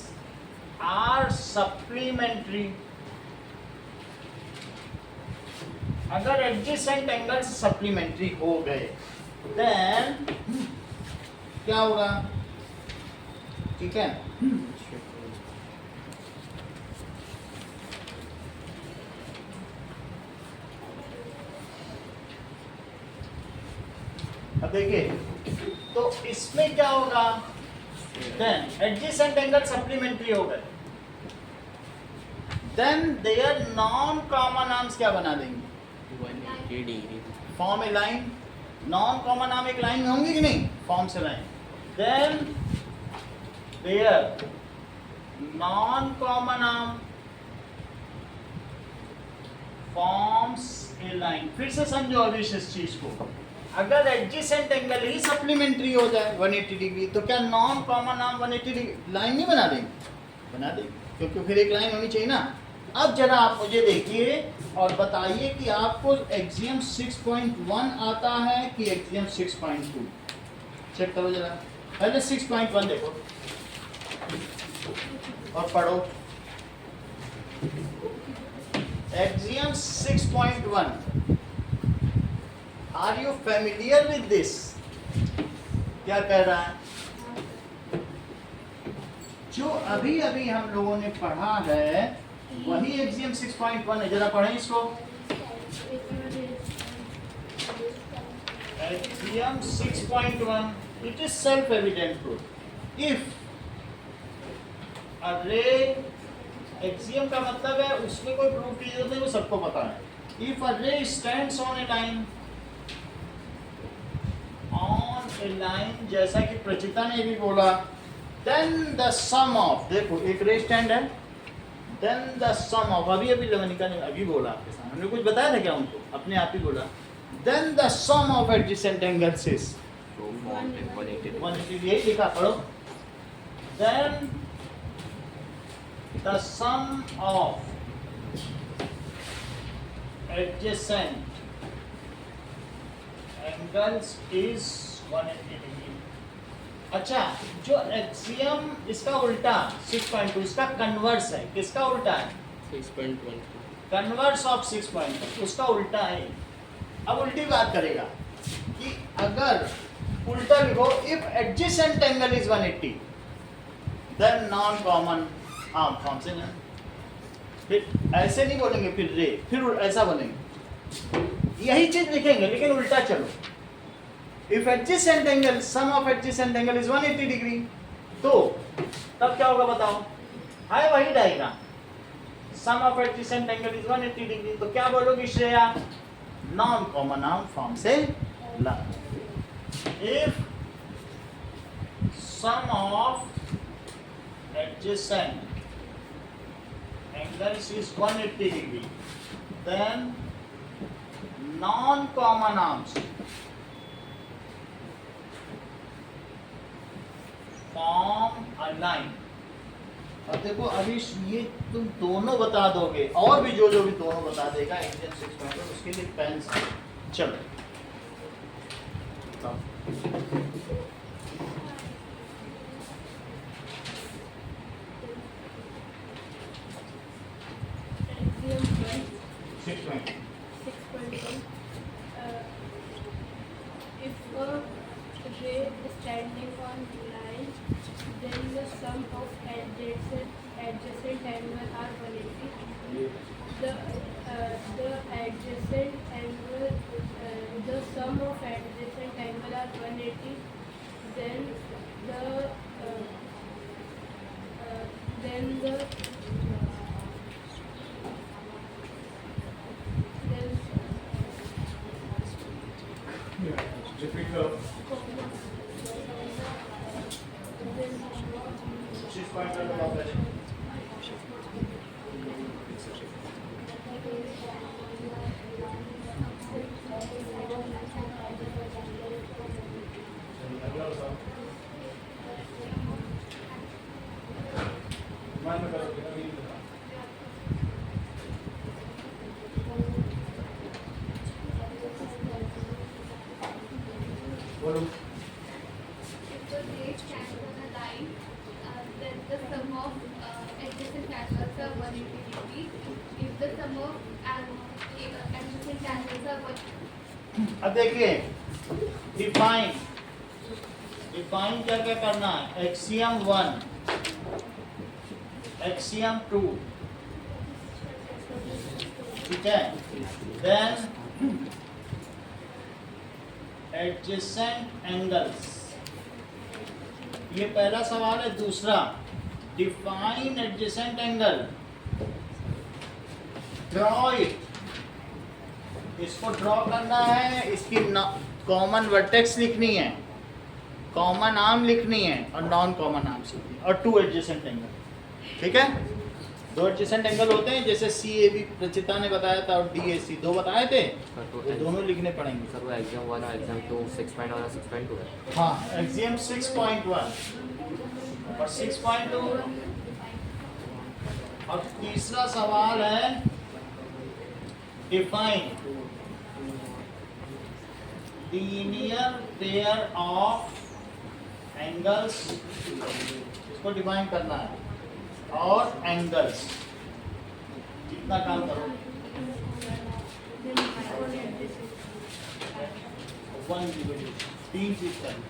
are supplementary, अगर एडजेसेंट एंगल्स सप्लीमेंट्री हो गए देन क्या होगा? ठीक है, अब देखिए तो इसमें क्या होगा? देन एडजेसेंट एंगल सप्लीमेंट्री हो गए, then their non common arms क्या बना देंगे? 180 degree. Form a line, non common arm एक लाइन में होंगे कि नहीं? फॉर्म से line, then their non common arm forms a line. फिर से समझो अभी इस चीज को, अगर एडजेसेंट एंगल ही सप्लीमेंट्री हो जाए 180 डिग्री तो क्या non common arm 180 degree line नहीं बना देंगे? बना देंगे, क्योंकि फिर एक लाइन होनी चाहिए ना। अब जरा आप मुझे देखिए और बताइए कि आपको एक्सियम 6.1 आता है कि एक्सियम 6.2? चेक करो जरा, पहले 6.1 देखो और पढ़ो। Axiom 6.1, are you familiar with this? क्या कह रहा है? जो अभी अभी हम लोगों ने पढ़ा है वही एक्सियम 6.1 है। जरा पढ़ें इसको। Axiom 6.1, it is self evident truth. If a रे, एक्सियम का मतलब है उसमें कोई प्रूफ की जरूरत नहीं, वो सबको पता है। If a ray stands on a line, on a line, जैसा कि प्रचिता ने भी बोला देन द सम ऑफ, देखो एक रे स्टैंड है, देन द सम ऑफ, अभी लवनिका ने अभी बोला आपके सामने, हमने कुछ बताया था क्या उनको, अपने आप ही बोला, then the sum of adjacent angles is 180, यही लिखा पढ़ो, then the sum of adjacent angles is 180 degree. अच्छा, जो एक्सियम इसका उल्टा 6.2 इसका कन्वर्स है, किसका उल्टा है? 6.1 कन्वर्स ऑफ 6.2 उसका उल्टा है। अब उल्टी बात करेगा कि अगर उल्टा लिखो, if adjacent angle is 180 then non common arm form से ना, फिर ऐसे नहीं बोलेंगे, फिर ऐसा बोलेंगे, यही चीज लिखेंगे लेकिन उल्टा चलो। If adjacent angle, sum of adjacent angle is 180 degree, तो तब क्या होगा बताओ? है वही diagram, sum of adjacent angle is 180 degree, तो क्या बोलोगी Shreya? Non common arm form से ला। If sum of adjacent angles is 180 degree, then non common arms form a line. अब देखो अभी ये तुम दोनों बता दोगे, और भी जो भी दोनों बता देगा इंडियन 6.2, उसके लिए पेन से चलो। Axiom 1, 6.1. If a ray standing on line, then the sum of adjacent angle are 180. The adjacent angle, the sum of adjacent angle are 180. Then Difficult. 6.2 about that. बोलो। If the ray stands on a line, then the sum of adjacent angles are 180 degree. If the sum of adjacent angles are 180. अब देखिए, define क्या क्या करना है? Axiom 1, axiom 2, ठीक है, then adjacent angles, ये पहला सवाल है। दूसरा, define adjacent angle, draw it, इसको ड्रॉ करना है, इसकी कॉमन वर्टेक्स लिखनी है, कॉमन आर्म लिखनी है और नॉन कॉमन आर्म लिखनी है, और 2 एडजेसेंट एंगल, ठीक है। 2 एडजेसेंट एंगल होते हैं, जैसे CAB रचिता ने बताया था और DAC 2 बताए थे, ये दोनों लिखने पड़ेंगे। सर वो एग्जाम 1 और एग्जाम 2 6.1 और 6.2 है। हाँ, एक्सियम 6.1 और 6.2। और तीसरा सवाल है define linear pair of angles, इसको डिफाइन करना है, और एंगल्स, कितना काम करो? 1 डिवाइडेड 3 चीज करना।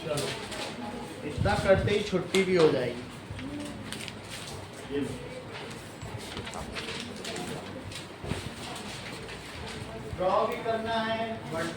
चलो, इतना करते ही छुट्टी भी हो जाएगी। ये लो। ड्रॉ भी करना है, वर्टेक्स